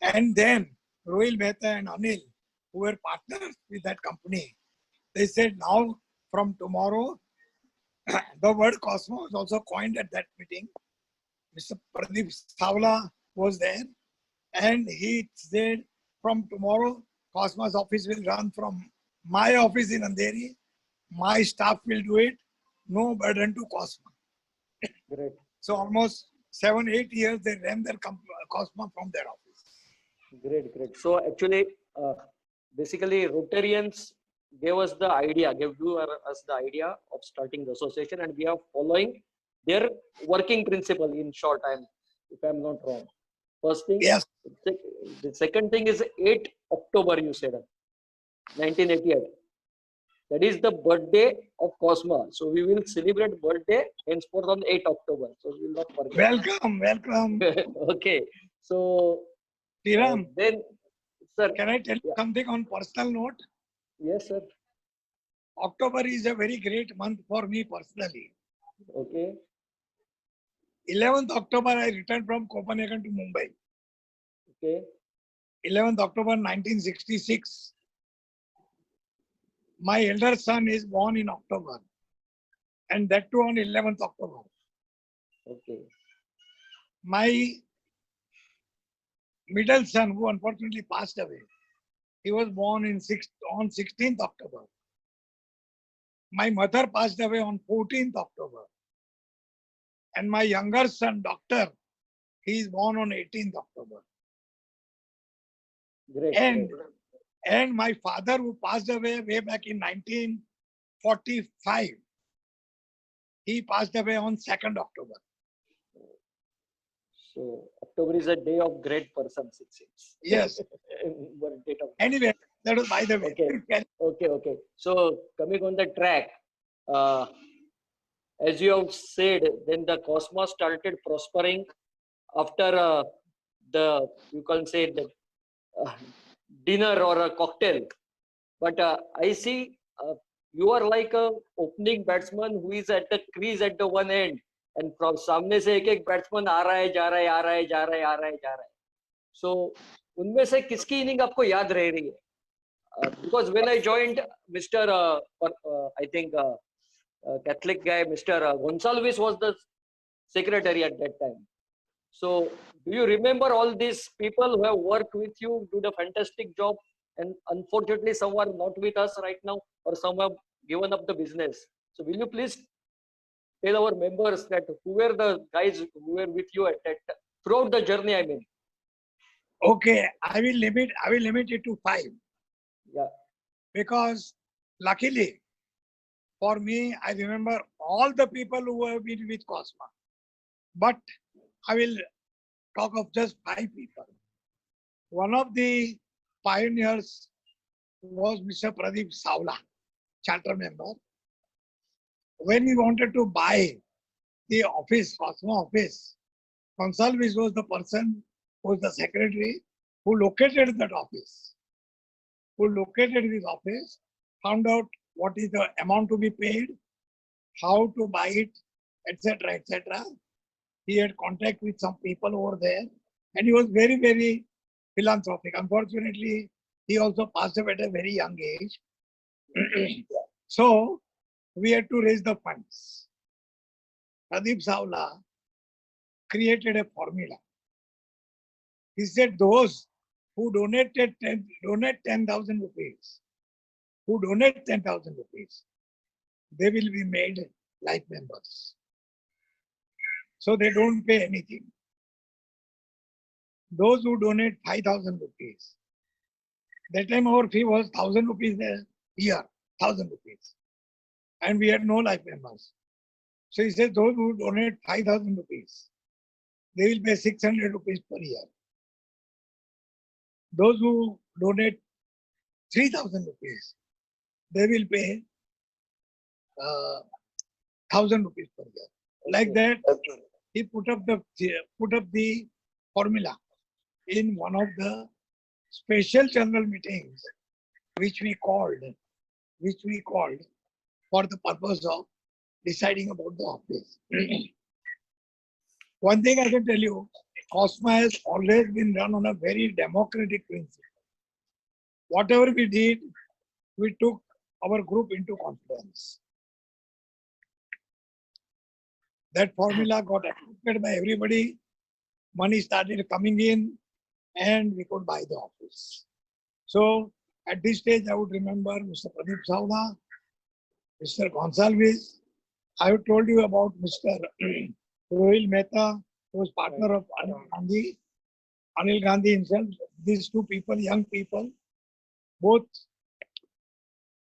And then Rohil Mehta and Anil, who were partners with that company, they said, now from tomorrow, the word COSMA was also coined at that meeting. Mr. Pradeep Savla was there, and he said, from tomorrow, COSMA's office will run from my office in Andheri. My staff will do it. No burden to COSMA. Great. So almost 7-8 years, they ran their COSMA from their office. Great. So actually, basically Rotarians gave us the idea, us the idea of starting the association, and we are following their working principle in short time, if I'm not wrong. First thing, yes. The second thing is 8 October, you said, 1988. That is the birthday of COSMA. So we will celebrate birthday henceforth on 8 October. So we will not forget. Welcome. Okay. So Tiram, then, sir. Can I tell you something on personal note? Yes, sir. October is a very great month for me personally. Okay. 11th October, I returned from Copenhagen to Mumbai. Okay. 11th October 1966. My elder son is born in October, and that too on 11th October. Okay. My middle son, who unfortunately passed away, he was born on 16th October. My mother passed away on 14th October. And my younger son, Doctor, he is born on 18th October. Great. And great. and my father, who passed away way back in 1945, he passed away on 2nd October. So October is a day of great persons, it seems. Yes. But date of Anyway, that was by the way. Okay. So coming on the track, uh, as you have said, then the Cosmos started prospering after you can say the uh, dinner or a cocktail. But I see you are like a opening batsman who is at the crease at the one end, and from सामने से एक batsman आ रहा है, जा रहा है, आ रहा है, जा रहा है, आ रहा है, जा रहा है. So उनमें से किसकी इनिंग आपको याद रह रही है? Because when I joined, Mr. I think Catholic guy, Mr. Gonsalves was the secretary at that time. So, do you remember all these people who have worked with you, did a fantastic job, and unfortunately, some are not with us right now, or some have given up the business. So, will you please tell our members that who were the guys who were with you at that throughout the journey? I mean, Okay, I will limit it to 5, yeah, because luckily for me, I remember all the people who have been with Cosma. But I will talk of just 5 people. One of the pioneers was Mr. Pradeep Savla, charter member. When we wanted to buy the office, Cosma office, Gonsalves was the person who was the secretary who located that office. Who located this office, found out what is the amount to be paid, how to buy it, etc., etc. He had contact with some people over there, and he was very, very philanthropic. Unfortunately, he also passed away at a very young age. So we had to raise the funds. Pradeep Savla created a formula. He said those who donate 10,000 rupees, who donate 10,000 rupees, they will be made life members. So they don't pay anything. Those who donate 5,000 rupees, that time our fee was 1,000 rupees a year, 1,000 rupees. And we had no life members. So he said those who donate 5,000 rupees, they will pay 600 rupees per year. Those who donate 3,000 rupees, they will pay 1,000 rupees per year. Like that, he put up the formula in one of the special general meetings, which we called for the purpose of deciding about the office. One thing I can tell you, Cosma has always been run on a very democratic principle. Whatever we did, we took our group into confidence. That formula got accepted by everybody. Money started coming in, and we could buy the office. So at this stage, I would remember Mr. Pradeep Savla, Mr. Gonsalves. I have told you about Mr. Rohil Mehta, who was partner of Anil Gandhi. Anil Gandhi himself. These two people, young people, both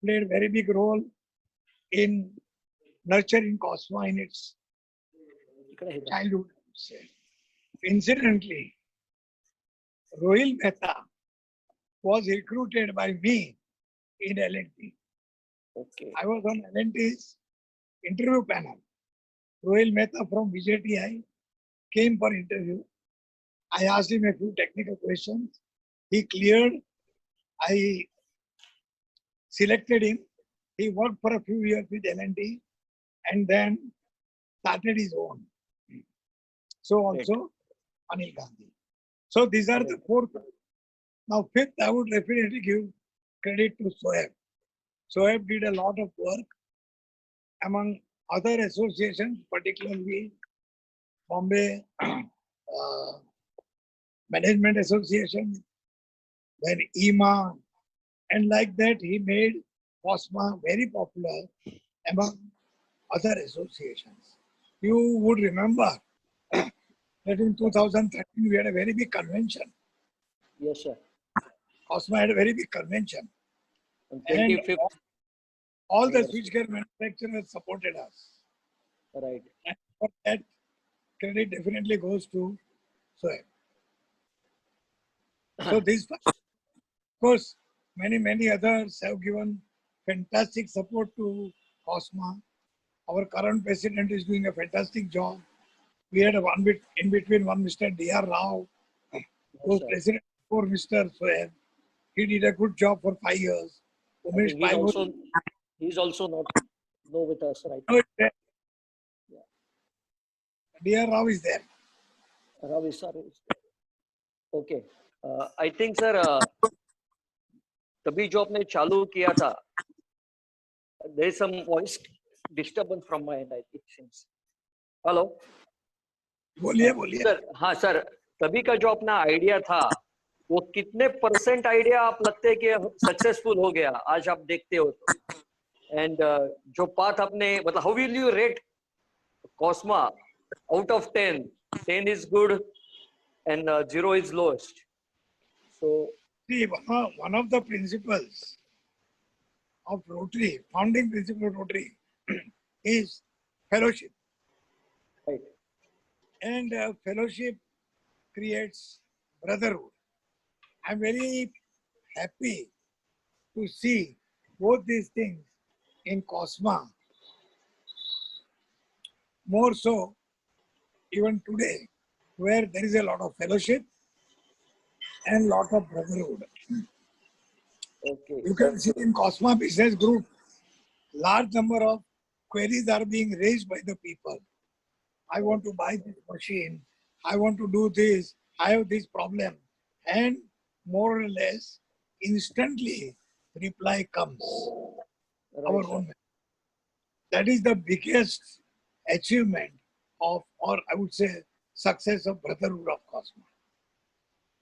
played a very big role in nurturing Cosma in its childhood. Incidentally, Rohil Mehta was recruited by me in L&T. okay, I was on L&T's interview panel. Rohil Mehta from BJTI came for interview. I asked him a few technical questions. He cleared. I selected him. He worked for a few years with L&T and then started his own. So also Anil Gandhi. So these are the 4. Now 5th, I would definitely give credit to Soeb. Soeb did a lot of work among other associations, particularly Bombay Management Association, then EMA, and like that he made Cosma very popular among other associations. You would remember that in 2013 we had a very big convention. yes, sir. Cosma had a very big convention. On And 25th, all the Yes. switchgear manufacturers supported us. right. And for that, credit definitely goes to Soeb. So this, of course, many others have given fantastic support to Cosma. Our current president is doing a fantastic job. We had a one bit in between one Mr. D.R. Rao, who was sir. president for Mr. Soeb. He did a good job for 5 years. I Umesh think Pai was he's also not with us, right? there. D.R. Rao is there. Ravi sir is okay. I think sir, तभी जो आपने चालू किया था, there is some voice disturbance from my end, it seems. Hello. बोलिए बोलिए. Sir हाँ sir, तभी का जो अपना आइडिया था वो कितने % आइडिया आप लगते हैं कि सक्सेसफुल हो गया आज आप देखते हो तो? एंड जो पाथ आपने मतलब how will you rate Cosma out of 10? 10 is good and 0 is lowest. So See, one of the principles of Rotary, founding principle of Rotary, is fellowship. right, And fellowship creates brotherhood. I'm very happy to see both these things in Cosma. More so, even today, where there is a lot of fellowship and lot of brotherhood. okay, You can see in Cosma Business Group, large number of queries are being raised by the people. I want to buy this machine. I want to do this. I have this problem. And more or less, instantly reply comes. Our right, sir. own. That is the biggest achievement of, or I would say, success of Brotherhood of Cosma.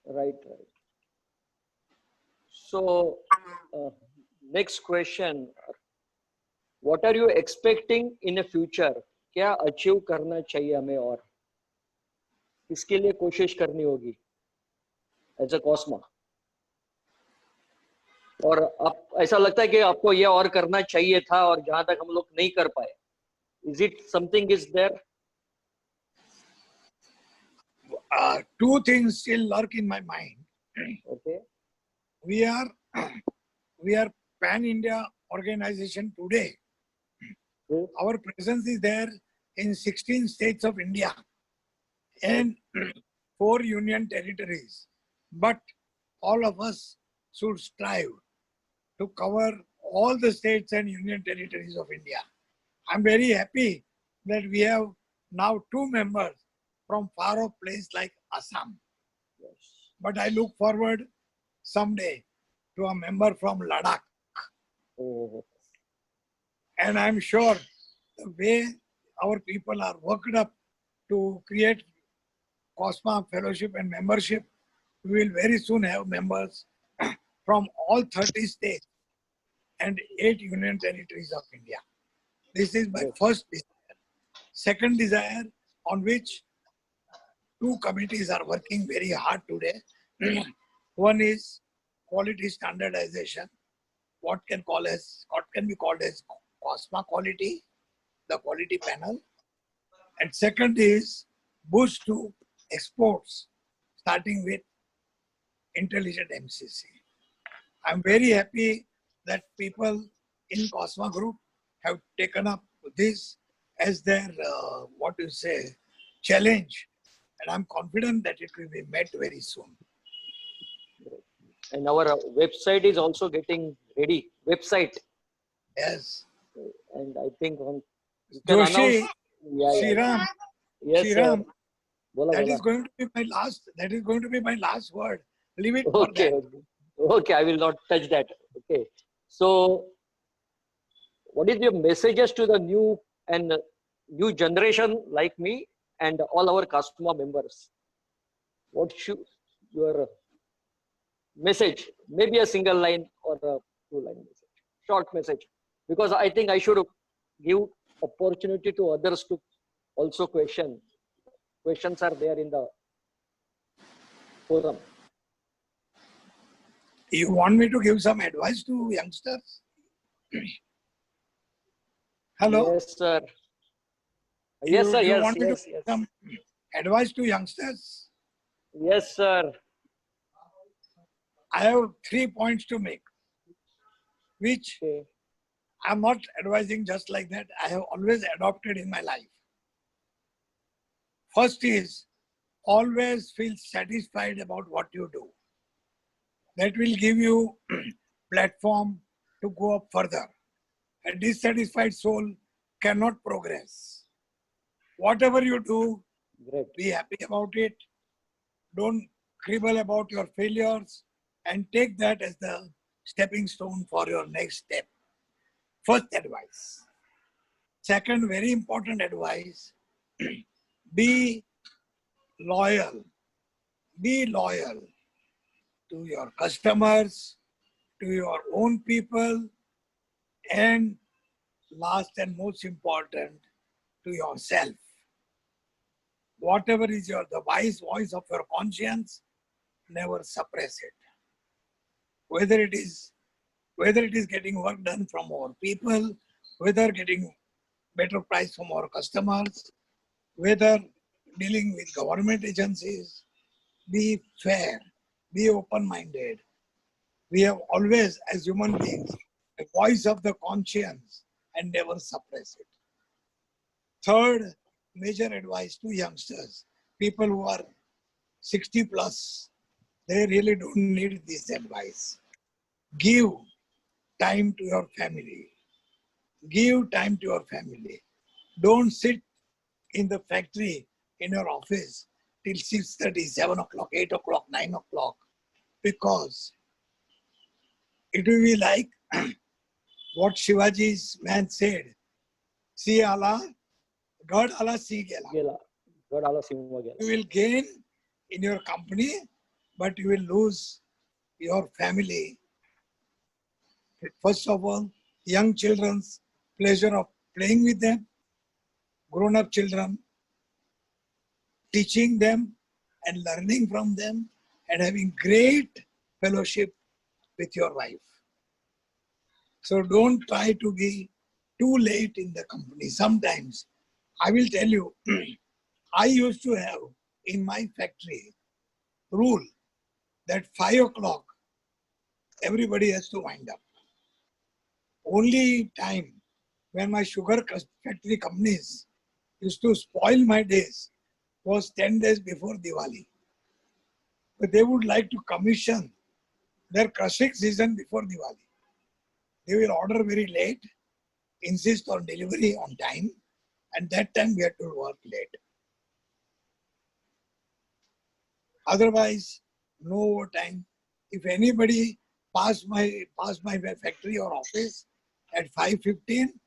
Right. So next question, what are you expecting in the future? क्या achieve करना चाहिए हमें और इसके लिए कोशिश करनी होगी एज अ कॉस्मा? और आप ऐसा लगता है कि आपको ये और करना चाहिए था और जहां तक हम लोग नहीं कर पाए, is it something is there? Two things still lurk in my mind. Okay, We are pan-India organization today. Our presence is there in 16 states of India and 4 union territories. But all of us should strive to cover all the states and union territories of India. I'm very happy that we have now 2 members from far off place like Assam. yes, But I look forward someday to a member from Ladakh. oh, And I'm sure the way our people are worked up to create COSMA fellowship and membership, we will very soon have members from all 30 states and 8 union territories of India. This is my first desire. Second desire, on which 2 committees are working very hard today. One is quality standardization. What can be called as COSMA quality, the quality panel. And second is boost to exports, starting with intelligent MCC. I'm very happy that people in COSMA Group have taken up this as their, challenge. And I'm confident that it will be met very soon. and our website is also getting ready. Website, Yes. and I think on you can Joshi, announce. Yeah. Shriram, Yes, sir. Shriram, Bola, that bola. is going to be my last. That is going to be my last word. Leave it for Okay, that. okay, I will not touch that. Okay, so what is your messages to the new generation like me and all our customer members? What should your message? Maybe a single line or a 2-line message, short message, because I think I should give opportunity to others to also question. Questions are there in the forum. You want me to give some advice to youngsters? Hello? Yes, sir. Yes, sir. You Yes, want me to yes, give yes. some advice to youngsters? Yes, sir. I have 3 points to make, which Okay. I'm not advising just like that. I have always adopted in my life. First is always feel satisfied about what you do. That will give you platform to go up further. A dissatisfied soul cannot progress. Whatever you do, Great. be happy about it. Don't quibble about your failures and take that as the stepping stone for your next step. First advice. Second, very important advice, be loyal. Be loyal to your customers, to your own people, and last and most important, to yourself. Whatever is the wise voice of your conscience, never suppress it. Whether it is getting work done from our people, whether getting better price from our customers, whether dealing with government agencies, be fair, be open-minded. We have always, as human beings, a voice of the conscience and never suppress it. Third major advice to youngsters, people who are 60 plus, they really don't need this advice. Give time to your family. Give time to your family. Don't sit in the factory, in your office till 6:30, 7 o'clock, 8 o'clock, 9 o'clock, because it will be like what Shivaji's man said, see Allah, God Allah, see Gela. Gela. God Allah Simha Gela. You will gain in your company, but you will lose your family. First of all, young children's pleasure of playing with them, grown-up children, teaching them and learning from them and having great fellowship with your wife. So don't try to be too late in the company. Sometimes, I will tell you, I used to have in my factory rule that 5 o'clock everybody has to wind up. Only time when my sugar factory companies used to spoil my days was 10 days before Diwali. But they would like to commission their crushing season before Diwali. They will order very late, insist on delivery on time, and that time we had to work late. Otherwise, no overtime. If anybody pass my factory or office at 5:15,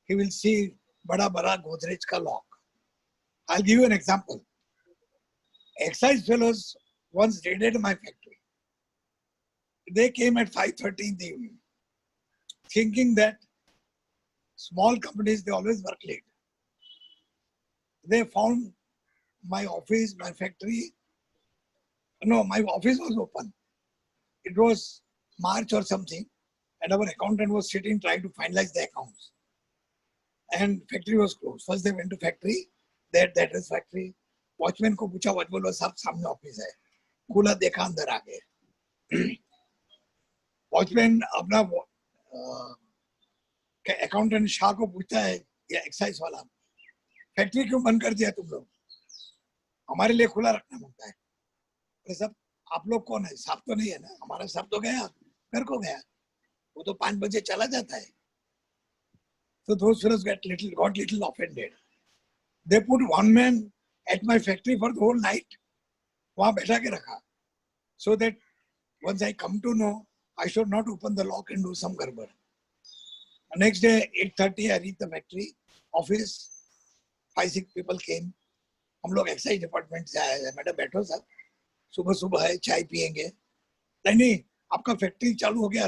he will see bada Godrej ka lock. I'll give you an example. Excise fellows once raided my factory. They came at 5:30 in the evening, thinking that small companies, they always work late. They found my office, my factory. No, my office was open. It was March or something, and our accountant was sitting trying to finalize the accounts. And factory was closed. First they went to factory, that is factory. Watchman को पूछा, watchman बोला सब सामने office है. खुला देखा अंदर आ गए. वॉचमैन अपना अकाउंटेंट शाह को पूछता है, या एक्साइज वाला, फैक्ट्री क्यों बंद कर दिया तुम लोग? हमारे लिए खुला रखना पड़ता है. तो सब आप लोग कौन है? साहब तो नहीं है ना. हमारा साहब तो गया, घर को गया. वो तो 5 बजे चला जाता है. So those fellows got little offended. They put one man at my factory for the whole night. वहाँ बैठा के रखा. So that once I come to know, I should not open the lock and do some garbad. Next day, 8:30, I reached the factory office. 5-6 people came. हम लोग excise department से आए हैं. Madam बैठो साहब, सुबह सुबह है, चाय पियेंगे. नहीं, आपका फैक्ट्री चालू हो गया,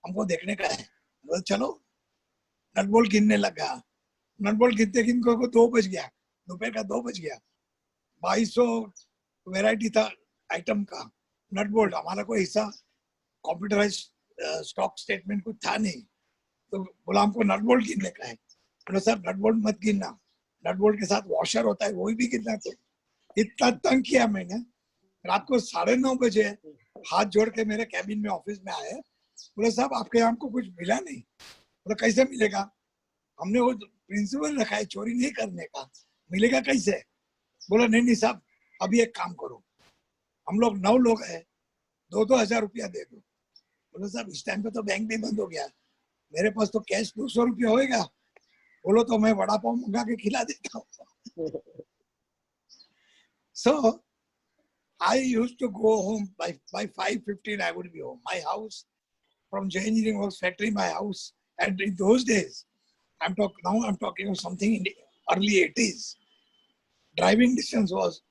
हमको देखने का है. बोले चलो. नट बोल्ट गिनने लगा. नट बोल्ट गिनते गिनते को 2 बज गया. दोपहर का 2 बज गया. 2200 वैरायटी था आइटम का. नट बोल्ट हमारा कोई हिस्सा कंप्यूटराइज स्टॉक स्टेटमेंट कुछ था नहीं, तो बोला हमको नट बोल्ट गिनने का है। बोला सर नट बोल्ट मत गिनना, नट बोल्ट के साथ वॉशर होता है वही भी गिनना। तो इतना तंग किया मैंने, रात को 9:30 बजे हाथ जोड़ के मेरे कैबिन में ऑफिस में आए। बोले साहब आपके यहाँ हमको कुछ मिला नहीं। बोला कैसे मिलेगा, हमने वो प्रिंसिपल रखा है चोरी नहीं करने का, मिलेगा कैसे। बोला नहीं नहीं साहब अभी एक काम करो, हम लोग 9 लोग हैं, 2-2 हजार रुपया दे दो। बोलो साहब इस टाइम पे तो बैंक भी बंद हो गया, मेरे पास तो कैश 200 रुपया होएगा। बोलो तो मैं वड़ा पाव मंगा के खिला देता हूँ। So I used to go home by 5:15. I would be home. My house from J Engineering Works factory, my house, and in those days, I'm talking of something in the early 80s. Driving distance was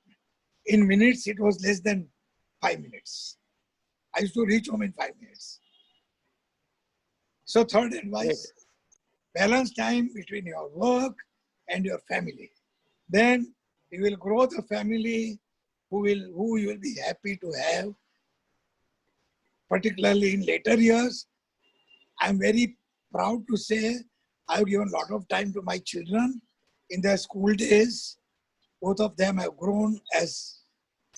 in minutes. It was less than 5 minutes. I used to reach home in 5 minutes. So third advice, balance time between your work and your family. Then you will grow the family who you will be happy to have, particularly in later years. I'm very proud to say I've given a lot of time to my children in their school days. Both of them have grown as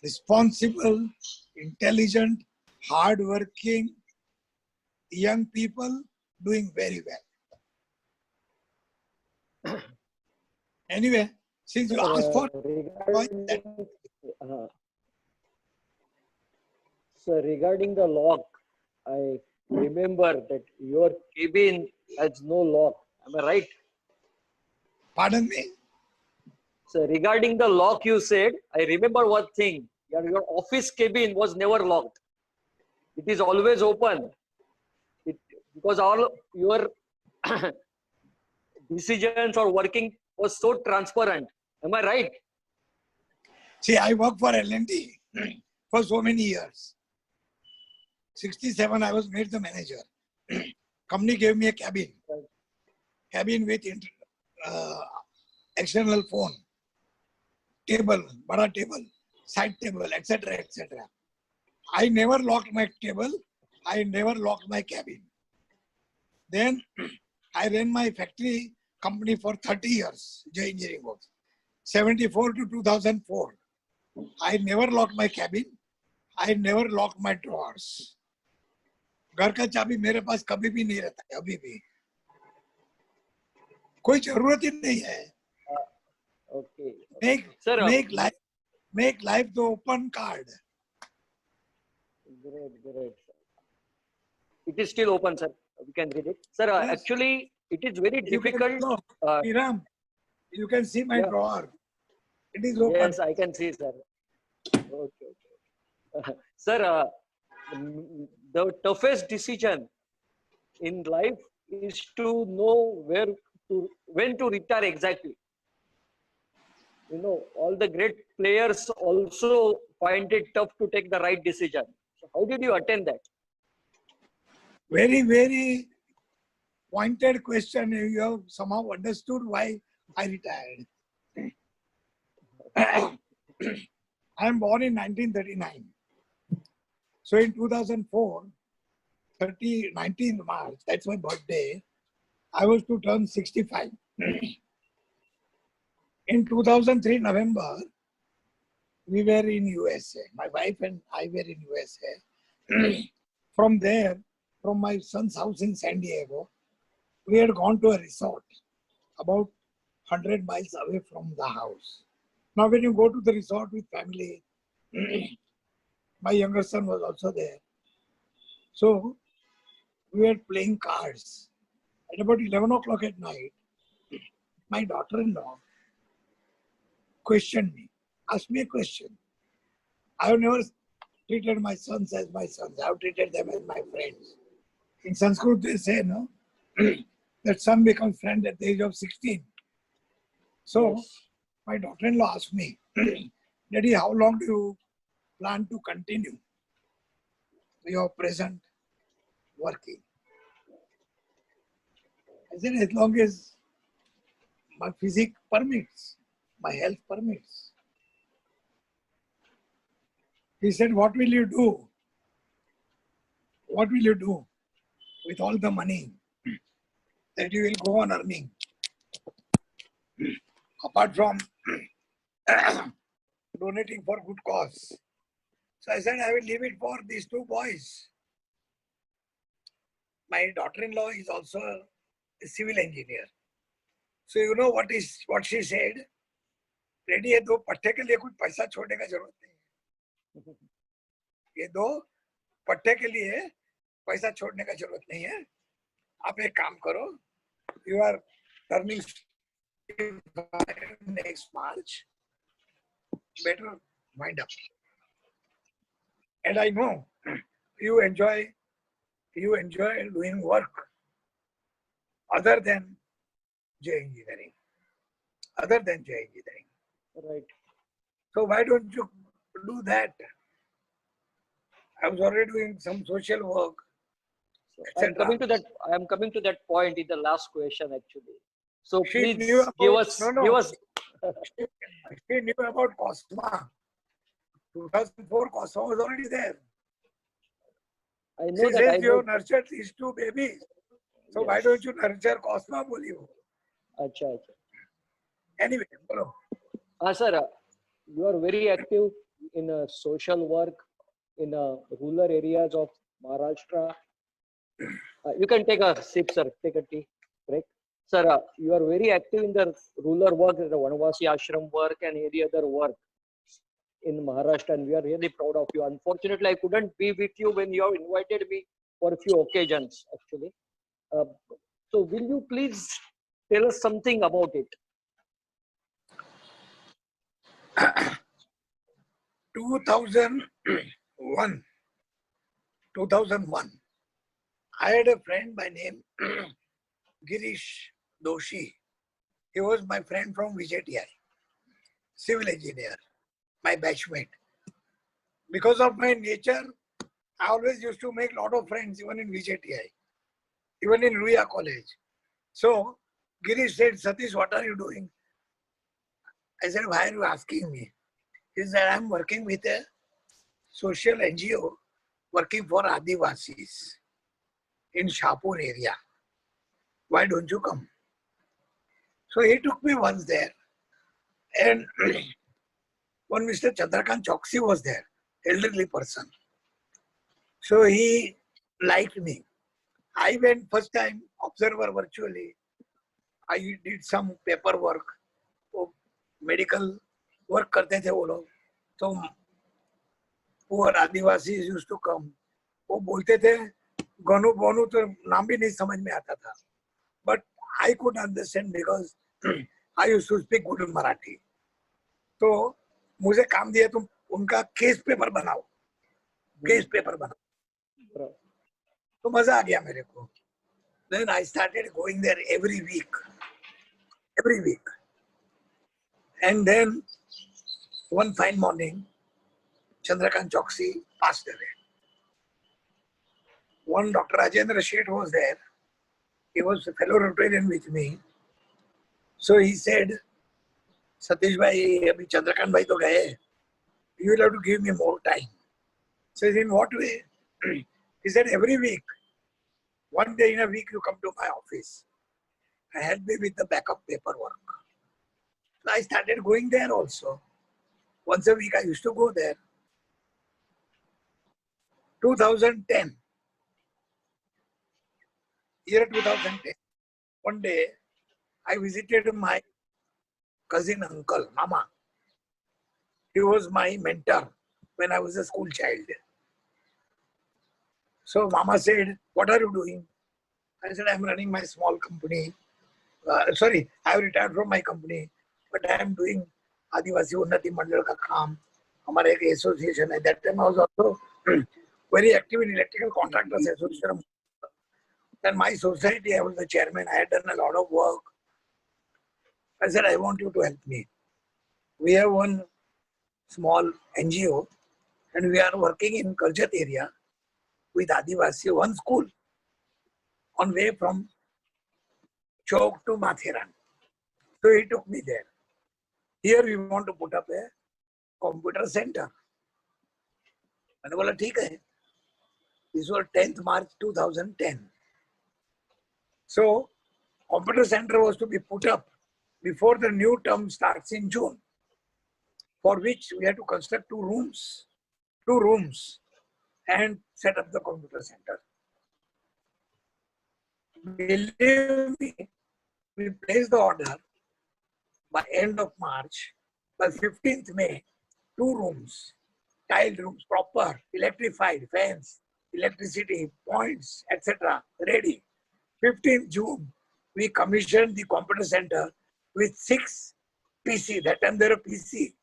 responsible, intelligent, hardworking young people doing very well. Anyway, since you asked for that, regarding the lock, I remember that your cabin has no lock. Am I right? pardon me, So regarding the lock, you said, I remember one thing. Your office cabin was never locked. It is always open. Because all your decisions or working was so transparent. Am I right? see, I worked for L&T for so many years. 67, I was made the manager. Company gave me a cabin with external phone, table, bada table, side table, etc., etc. I never locked my table. I never locked my cabin. Then I ran my factory company for 30 years, J Engineering Works, 74 to 2004. I never locked my cabin. I never locked my drawers. घर का चाबी मेरे पास कभी भी नहीं रहता है, अभी भी कोई जरूरत ही नहीं है. Okay. Make life the open card. Great. It is still open, sir. We can read it. Sir, Yes. actually, it is very difficult. Hiram, you can see my Yeah. drawer. It is open. Yes, I can see, sir. Okay. Sir, the toughest decision in life is to know when to retire exactly. You know, all the great players also find it tough to take the right decision. So how did you attend that? Very, very pointed question. You have somehow understood why I retired. I am born in 1939. So in 2004, 19th March, that's my birthday, I was to turn 65. In 2003 November, we were in USA. My wife and I were in USA. From there, from my son's house in San Diego, we had gone to a resort about 100 miles away from the house. Now, when you go to the resort with family, my younger son was also there. So, we were playing cards. At about 11 o'clock at night, my daughter-in-law questioned me, asked me a question. I have never treated my sons as my sons. I have treated them as my friends. In Sanskrit, they say, no, that son becomes friend at the age of 16. So, Yes. my daughter-in-law asked me, Daddy, how long do you plan to continue your present working? I said, as long as my physique permits, my health permits. He said, what will you do what will you do with all the money that you will go on earning apart from donating for good cause? So I said, I will leave it for these two boys. My daughter-in-law is also a civil engineer. So you know what she said? Ready है, दो पट्टे के लिए कुछ पैसा छोड़ने का जरूरत नहीं है. ये दो पट्टे के लिए पैसा छोड़ने का जरूरत नहीं है. आप एक काम करो, you are turning next March, better wind up. And I know you enjoy doing work other than J Engineering. Right. So why don't you do that? I was already doing some social work. I am coming to that point in the last question actually. So She please knew about- give us. She knew about COSMA. 2004 COSMA was already there. I know She that. says you nurtured these two babies. So why don't you nurture COSMA, boli wo? Acha. Anyway, bolo. Sir, you are very active in social work in rural areas of Maharashtra. You can take a sip, sir. Take a tea break. Sir, you are very active in the rural work, the Vanvasi Ashram work and any other work in Maharashtra, and we are really proud of you. Unfortunately, I couldn't be with you when you have invited me for a few occasions, actually. So will you please tell us something about it? 2001, I had a friend by name Girish Doshi. He was my friend from VJTI, civil engineer, my batchmate. Because of my nature, I always used to make a lot of friends, even in VJTI, even in Ruia College. So Girish said, Satish, what are you doing? I said, why are you asking me? He said, I'm working with a social NGO working for Adivasis in Shahpur area. Why don't you come? So he took me once there. And one Mr. Chandrakant Choksi was there, elderly person. So he liked me. I went first time, observer virtually. I did some paperwork. Medical work करते थे वो लोग. So poor Adivasis used to come. वो बोलते थे गनु बोनु तो नाम भी नहीं समझ में आता था. But I could understand because I used to speak good Marathi. तो मुझे काम दिया तुम उनका केस पेपर बनाओ. तो मजा आ गया मेरे को. Then I started going there every week. And then one fine morning, Chandrakant Choksi passed away. One Dr. Rajendra Sheth was there. He was a fellow Rotarian with me. So he said, Satish bhai, abhi Chandrakant bhai to gaye. You will have to give me more time. So in what way? He said, every week, one day in a week, you come to my office and help me with the backup paperwork. So I started going there also. Once a week, I used to go there. 2010, year 2010, one day, I visited my cousin uncle, Mama. He was my mentor when I was a school child. So Mama said, what are you doing? I said, I'm running my small company. I have retired from my company, but I am doing Adivasi Unnati Mandal ka kaam. Hamara ek association hai. That time I was also very active in electrical contractors association. Then my society, I was the chairman. I had done a lot of work. I said, I want you to help me. We have one small NGO and we are working in Karjat area with Adivasi, one school on way from Chowk to Mathiran. So he took me there. Here we want to put up a computer center. मैंने बोला ठीक है. This was 10th March 2010. So, computer center was to be put up before the new term starts in June, for which we had to construct two rooms and set up the computer center. Believe me, we placed the order by end of March. By 15th May, 2 rooms, tiled rooms, proper, electrified, fans, electricity, points, etc. ready. 15th June, we commissioned the computer center with 6 PC. That time there were PC.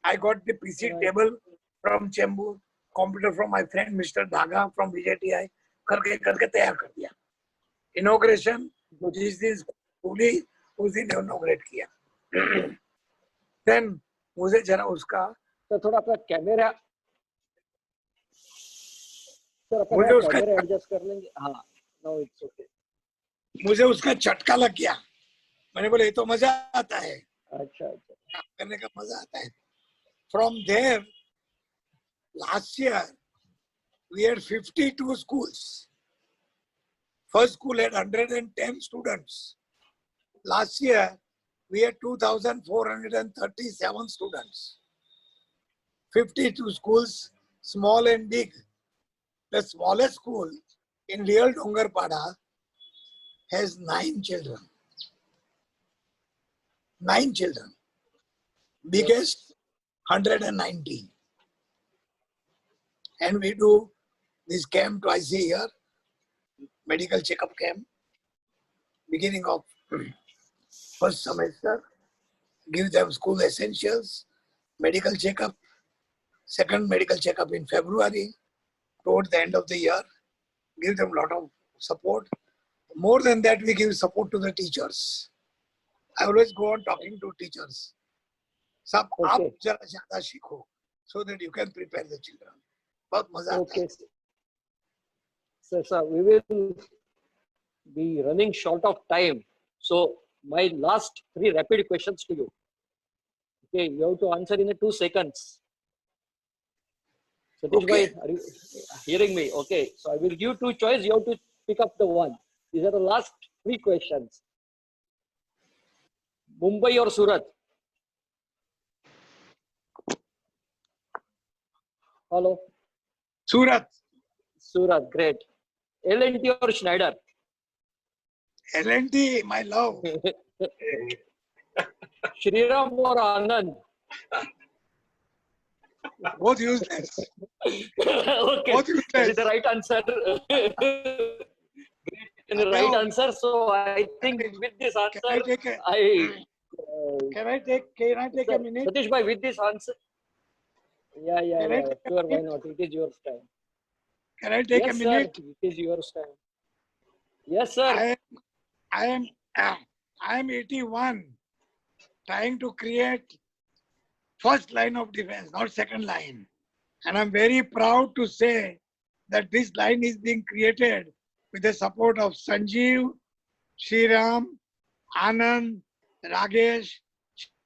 I got the PC table from Chembur, computer from my friend Mr. Dhaga from VJTI, करके तैयार कर दिया. Inauguration, जिस दिन खुली उस दिन inaugurate किया. Then मुझे जरा उसका तो थोड़ा अपना कैमरा सर अपना मुझे उसका कैमरा एडजस्ट कर लेंगे. हाँ, नाउ इट्स ओके. मुझे उसका झटका लग गया. मैंने बोला ये तो मजा आता है, अच्छा अच्छा. काम करने का मजा आता है. From there, last year we had 52 schools. First school had 110 students. Last year we had 2,437 students. 52 schools, small and big. The smallest school in Real Dongarpada has 9 children. 9 children. Biggest 190. And we do this camp twice a year, medical checkup camp, beginning of first semester, give them school essentials, medical checkup, second medical checkup in February, towards the end of the year, give them a lot of support. More than that, we give support to the teachers. I always go on talking to teachers. सब आप जरा ज्यादा सीखो, so that you can prepare the children. बहुत मजा आता है. Okay, sir, we will be running short of time. So my last 3 rapid questions to you. Okay, you have to answer in 2 seconds. Satish bhai, are you hearing me? Okay, so I will give 2 choices. You have to pick up the one. These are the last 3 questions. Mumbai or Surat? Hello. Surat. Surat, great. L&T or Schneider? L&T, my love. Shriram or Anand? Both useless. Okay, Both that is useless. the right answer. Great, the right answer. So I think with this answer, Can I take a, can I take a minute? Satish bhai, with this answer. Yeah, Can I take a sure, why minute? not? It is your time. Can I take Yes, a sir, minute? it is your time. Yes, sir. I am 81, trying to create first line of defense, not second line. And I'm very proud to say that this line is being created with the support of Sanjeev, Shriram, Anand, Ragesh,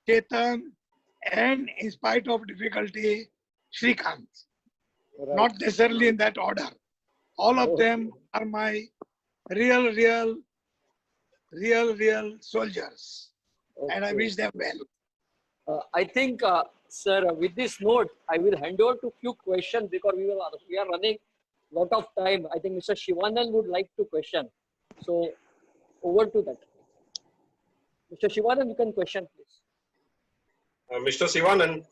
Chetan, and in spite of difficulty, Srikanth. Right. Not necessarily in that order. All of them are my real soldiers. And I Okay. wish them well. I think, sir, with this note, I will hand over to few questions because we are running lot of time. I think Mr. Shivanand would like to question. So over to that. Mr. Shivanand, you can question, please. Mr. Sivanand,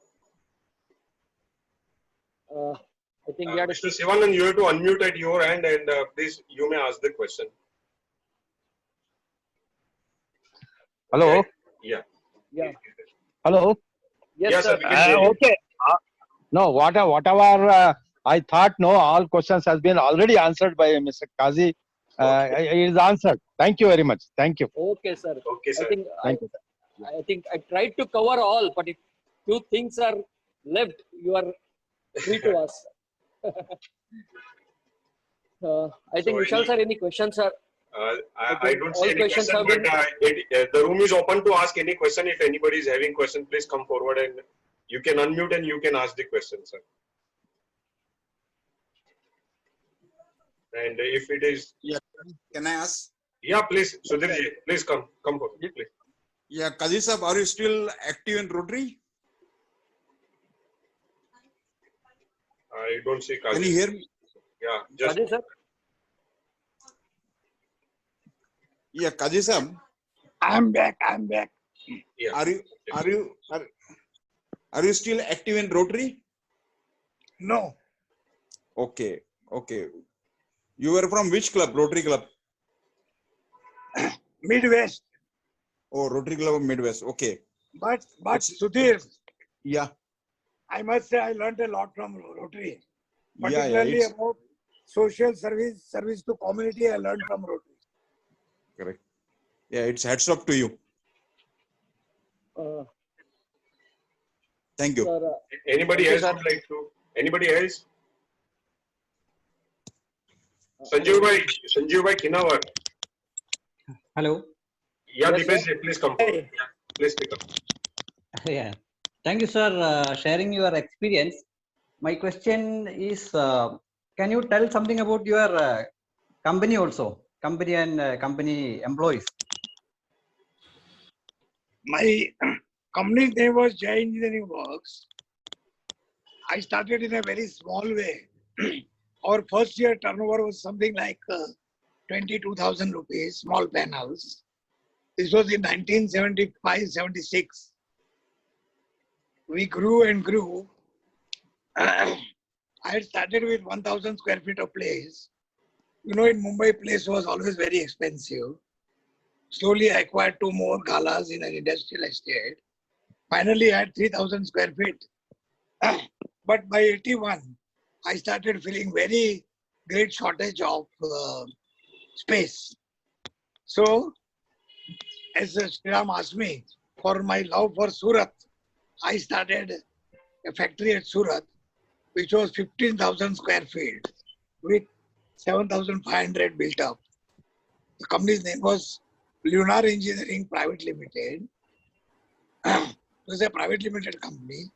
I think we had Mr. Sivanand, you have to unmute at your end and please, you may ask the question. Hello. Yeah. yeah. Hello. Yes, Yes, sir. sir, we can hear you. Okay. No, whatever I thought, no, all questions has been already answered by Mr. Kazi. It is answered. Thank you very much. Thank you. Okay, sir. Okay, sir. Thank you. I think I tried to cover all, but if few things are left, you are free to ask. I think So Vishal sir, any questions, sir? I think don't all see any questions question, have but the room is open to ask any question. If anybody is having question, please come forward and you can unmute and you can ask the question, sir. And if it is, Yeah, can I ask? yeah, please, Sudhirji, please come forward, please. Yeah, Kazi sir, are you still active in Rotary? I don't see Can you Kazi. hear me? Yeah, just Kazi sir. Yeah, Kazi sir, I'm back. I'm back. yeah. are you still active in Rotary? No, Okay, okay. You were from which club? Rotary club? Midwest. Oh, Rotary Club of Midwest. Okay. But It's- Sudhir, Yeah, I must say I learned a lot from Rotary. yeah, Particularly it's about social service to community. I learned from Rotary. correct. Yeah, it's hats off to you. Thank you. Sir, Anybody Thank you, else sir. would like to? Anybody else? Sanjeev Bhai Kinawar. Hello. Yeah, Yes, Deepesh sir. ji, please come forward. Yeah, please speak up. Yeah. Thank you, sir, sharing your experience. My question is, can you tell something about your company also, company and company employees? My company's name was Jai Engineering Works. I started in a very small way. Our first year turnover was something like 22,000 rupees, small panels. This was in 1975-76. We grew and grew. I had started with 1,000 square feet of place. You know, in Mumbai, place was always very expensive. Slowly, I acquired 2 more galas in an industrial estate. Finally, I had 3,000 square feet. But by 81, I started feeling very great shortage of space. So, as Sriram asked me, for my love for Surat, I started a factory at Surat, which was 15,000 square feet with 7,500 built up. The company's name was Lunar Engineering Private Limited. It was a private limited company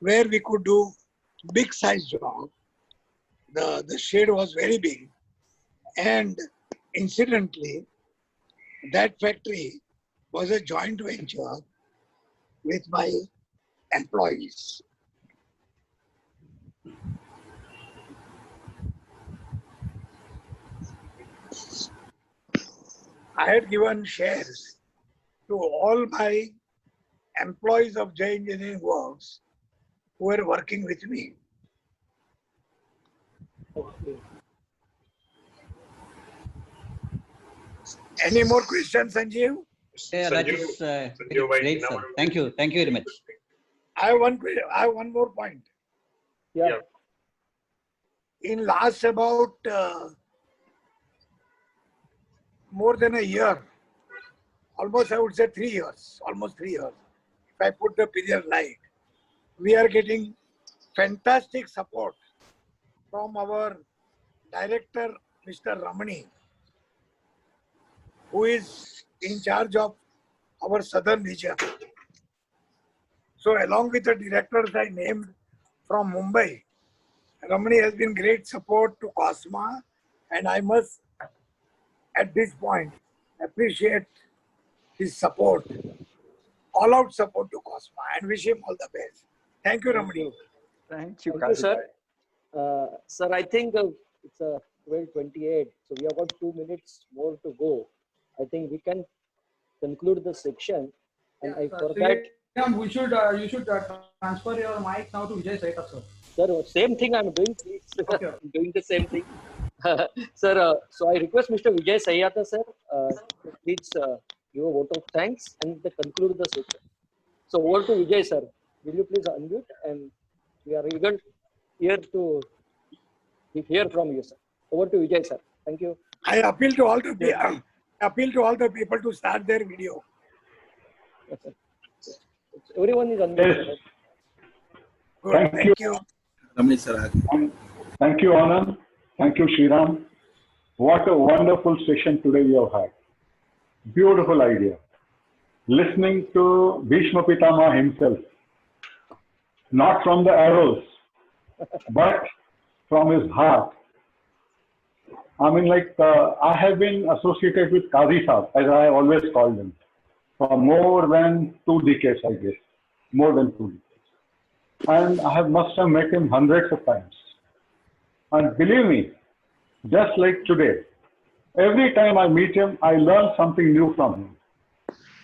where we could do big size job. The shed was very big. And incidentally, that factory was a joint venture with my employees. I had given shares to all my employees of Jai Engineering Works who were working with me. okay. Any more questions, Sanjeev? Yeah, that is Sanjeev Bhai great, sir. Kinawar. Thank you. Thank you very much. I have one more point. Yeah. In last about more than a year, almost I would say 3 years, almost 3 years, if I put the period right, we are getting fantastic support from our director, Mr. Ramani, who is in charge of our southern region. So along with the directors I named from Mumbai, Ramani has been great support to Cosma, and I must at this point appreciate his support, all out support to Cosma, and wish him all the best. Thank you, Ramani. Thank you, sir. Sir, I think it's 12:28, so we have got 2 minutes more to go. I think we can conclude the section. And I forgot, Sriram, you should transfer your mic now to Vijay Saita, sir. sir, same thing I'm doing, please. Okay. I'm doing the same thing. Sir, so I request Mr. Vijay Sayata, sir, to please give a vote of thanks and conclude the session. So over to Vijay, sir. Will you please unmute? And we are eager here to hear from you, sir. Over to Vijay, sir. Thank you. I appeal to all the people to start their video. Everyone is unmuted. Yes. Good. Thank you. Thank you, Anand. Thank you, Sriram. What a wonderful session today we have had. Beautiful idea. Listening to Bhishma Pitama himself, not from the arrows, but from his heart. I mean, like, I have been associated with Qazi Saab, as I always called him, for more than 2 decades, I guess. More than 2 decades. And I must have met him hundreds of times. And believe me, just like today, every time I meet him, I learn something new from him.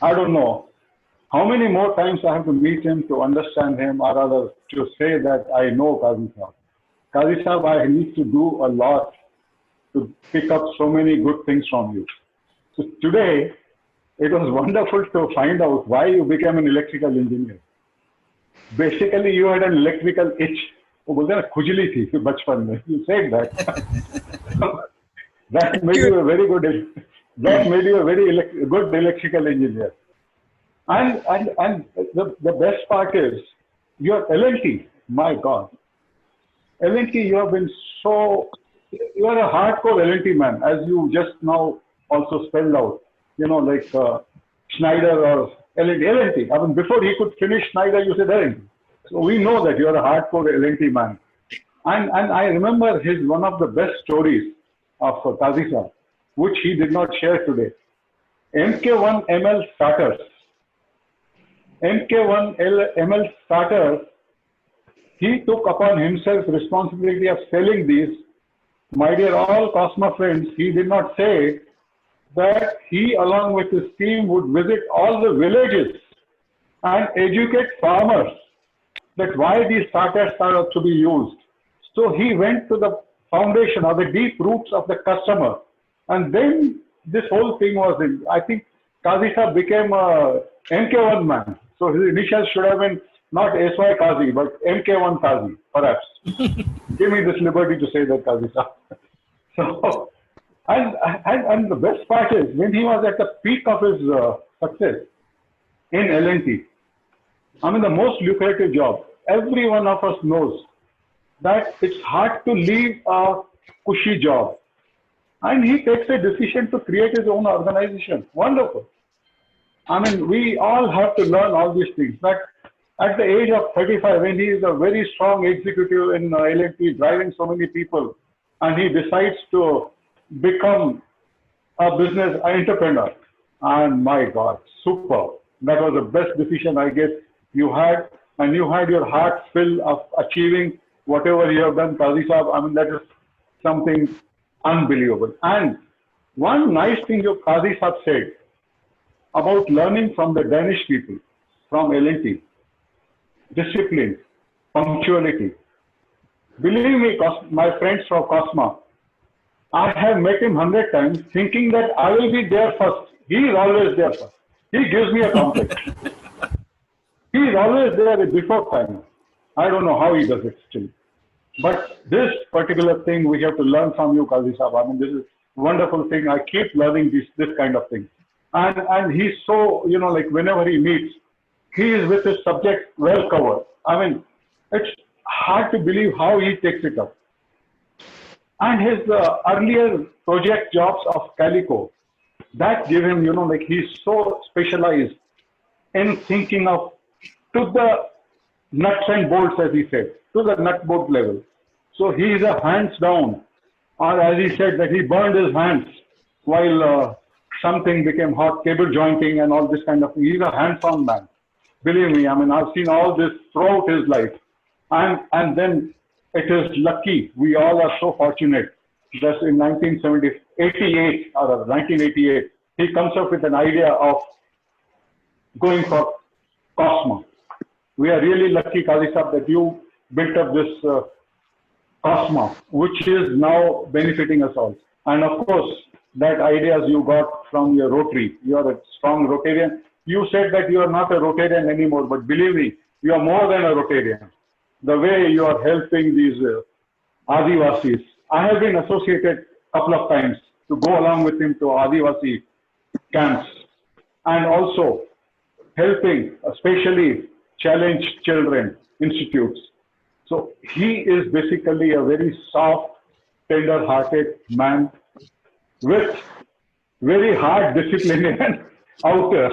I don't know how many more times I have to meet him to understand him, or rather to say that I know Qazi Saab. Qazi Saab, I need to do a lot to pick up so many good things from you. So today, it was wonderful to find out why you became an electrical engineer. Basically, you had an electrical itch. वो बोलते हैं ना खुजली थी बचपन में. You said that. That made you a very good. That made you a very good electrical engineer. And the best part is your L&T. My God, L&T. You have been so. You are a hardcore L&T man, as you just now also spelled out. You know, like Schneider or L&T. I mean, before he could finish Schneider, you said L&T. So we know that you are a hardcore L&T man. And I remember one of the best stories of Qazi Saab, which he did not share today. MK1ML starters. MK1ML starters, he took upon himself responsibility of selling these. My dear all Cosma friends, he did not say that he, along with his team, would visit all the villages and educate farmers that why these starters are to be used. So he went to the foundation or the deep roots of the customer. And then this whole thing was in, I think Qazi Saab became a MK1 man. So his initials should have been not SY Qazi, but MK1 Qazi, perhaps. Give me this liberty to say that, Qazi Saab. So, and the best part is, when he was at the peak of his success in L&T, I mean, the most lucrative job, every one of us knows that it's hard to leave a cushy job. And he takes a decision to create his own organization. Wonderful. I mean, we all have to learn all these things. But at the age of 35, when he is a very strong executive in L&T, driving so many people, and he decides to become a business entrepreneur. And my God, super. That was the best decision, I guess, you had. And you had your heart full of achieving whatever you have done, Qazi Saab. I mean, that is something unbelievable. And one nice thing your Qazi Saab said about learning from the Danish people, from L&T, discipline, punctuality. Believe me, my friends from Cosma, I have met him 100 times thinking that I will be there first. He is always there first. He gives me a complex. He is always there before time. I don't know how he does it still. But this particular thing we have to learn from you, Qazi Saab. I mean, this is a wonderful thing. I keep learning this kind of thing. And he's so, you know, like whenever he meets, he is with his subject well covered. I mean, it's hard to believe how he takes it up. And his earlier project jobs of Calico, that gave him, you know, like he's so specialized in thinking of to the nuts and bolts, as he said, to the nut bolt level. So he is a hands down, or as he said that he burned his hands while something became hot, cable jointing and all this kind of thing. He's a hands-on man. Believe me, I mean, I've seen all this throughout his life. And then it is lucky, we all are so fortunate that in 1988, or 1988, he comes up with an idea of going for Cosma. We are really lucky, Qazi Saab, that you built up this Cosma, which is now benefiting us all. And of course, that ideas you got from your Rotary. You are a strong Rotarian. You said that you are not a Rotarian anymore, but believe me, you are more than a Rotarian. The way you are helping these Adivasis. I have been associated a couple of times to go along with him to Adivasi camps, and also helping especially challenged children institutes. So he is basically a very soft, tender-hearted man with very hard disciplinarian outer,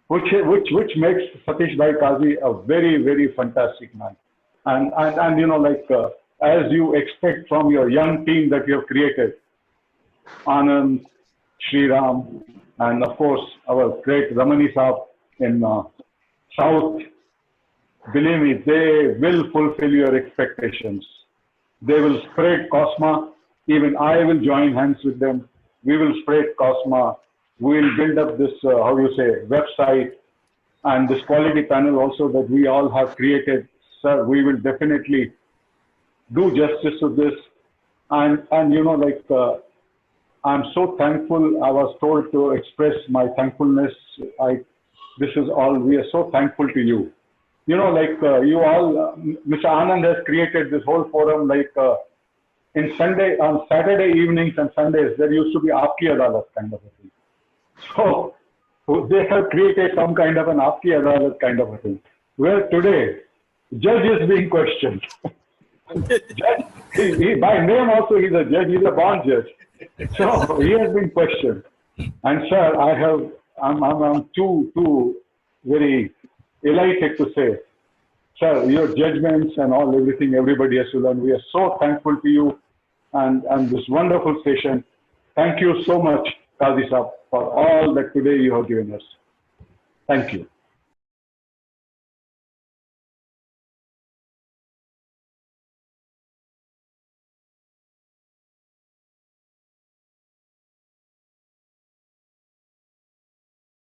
which makes Satish Bhai Qazi a very, very fantastic man. And you know, like as you expect from your young team that you have created, Anand, Sriram, and of course our great Ramani Saab in South. Believe me, they will fulfill your expectations. They will spread Cosma. Even I will join hands with them. We will spread Cosma. We will build up this, website and this quality panel also that we all have created. Sir, we will definitely do justice to this. And I'm so thankful. I was told to express my thankfulness. This is all. We are so thankful to you. You all, Mr. Anand has created this whole forum. On Saturday evenings and Sundays, there used to be Aapki Adalat kind of a thing. So they have created some kind of an Aapki Adalat kind of a thing. Where today, judge is being questioned. Judge, by name also he's a judge. He's a born judge. So he has been questioned. And sir, I'm too very elated to say, sir, your judgments and everything everybody has to learn. We are so thankful to you and this wonderful session. Thank you so much, Qazi Saab, for all that today you have given us. Thank you.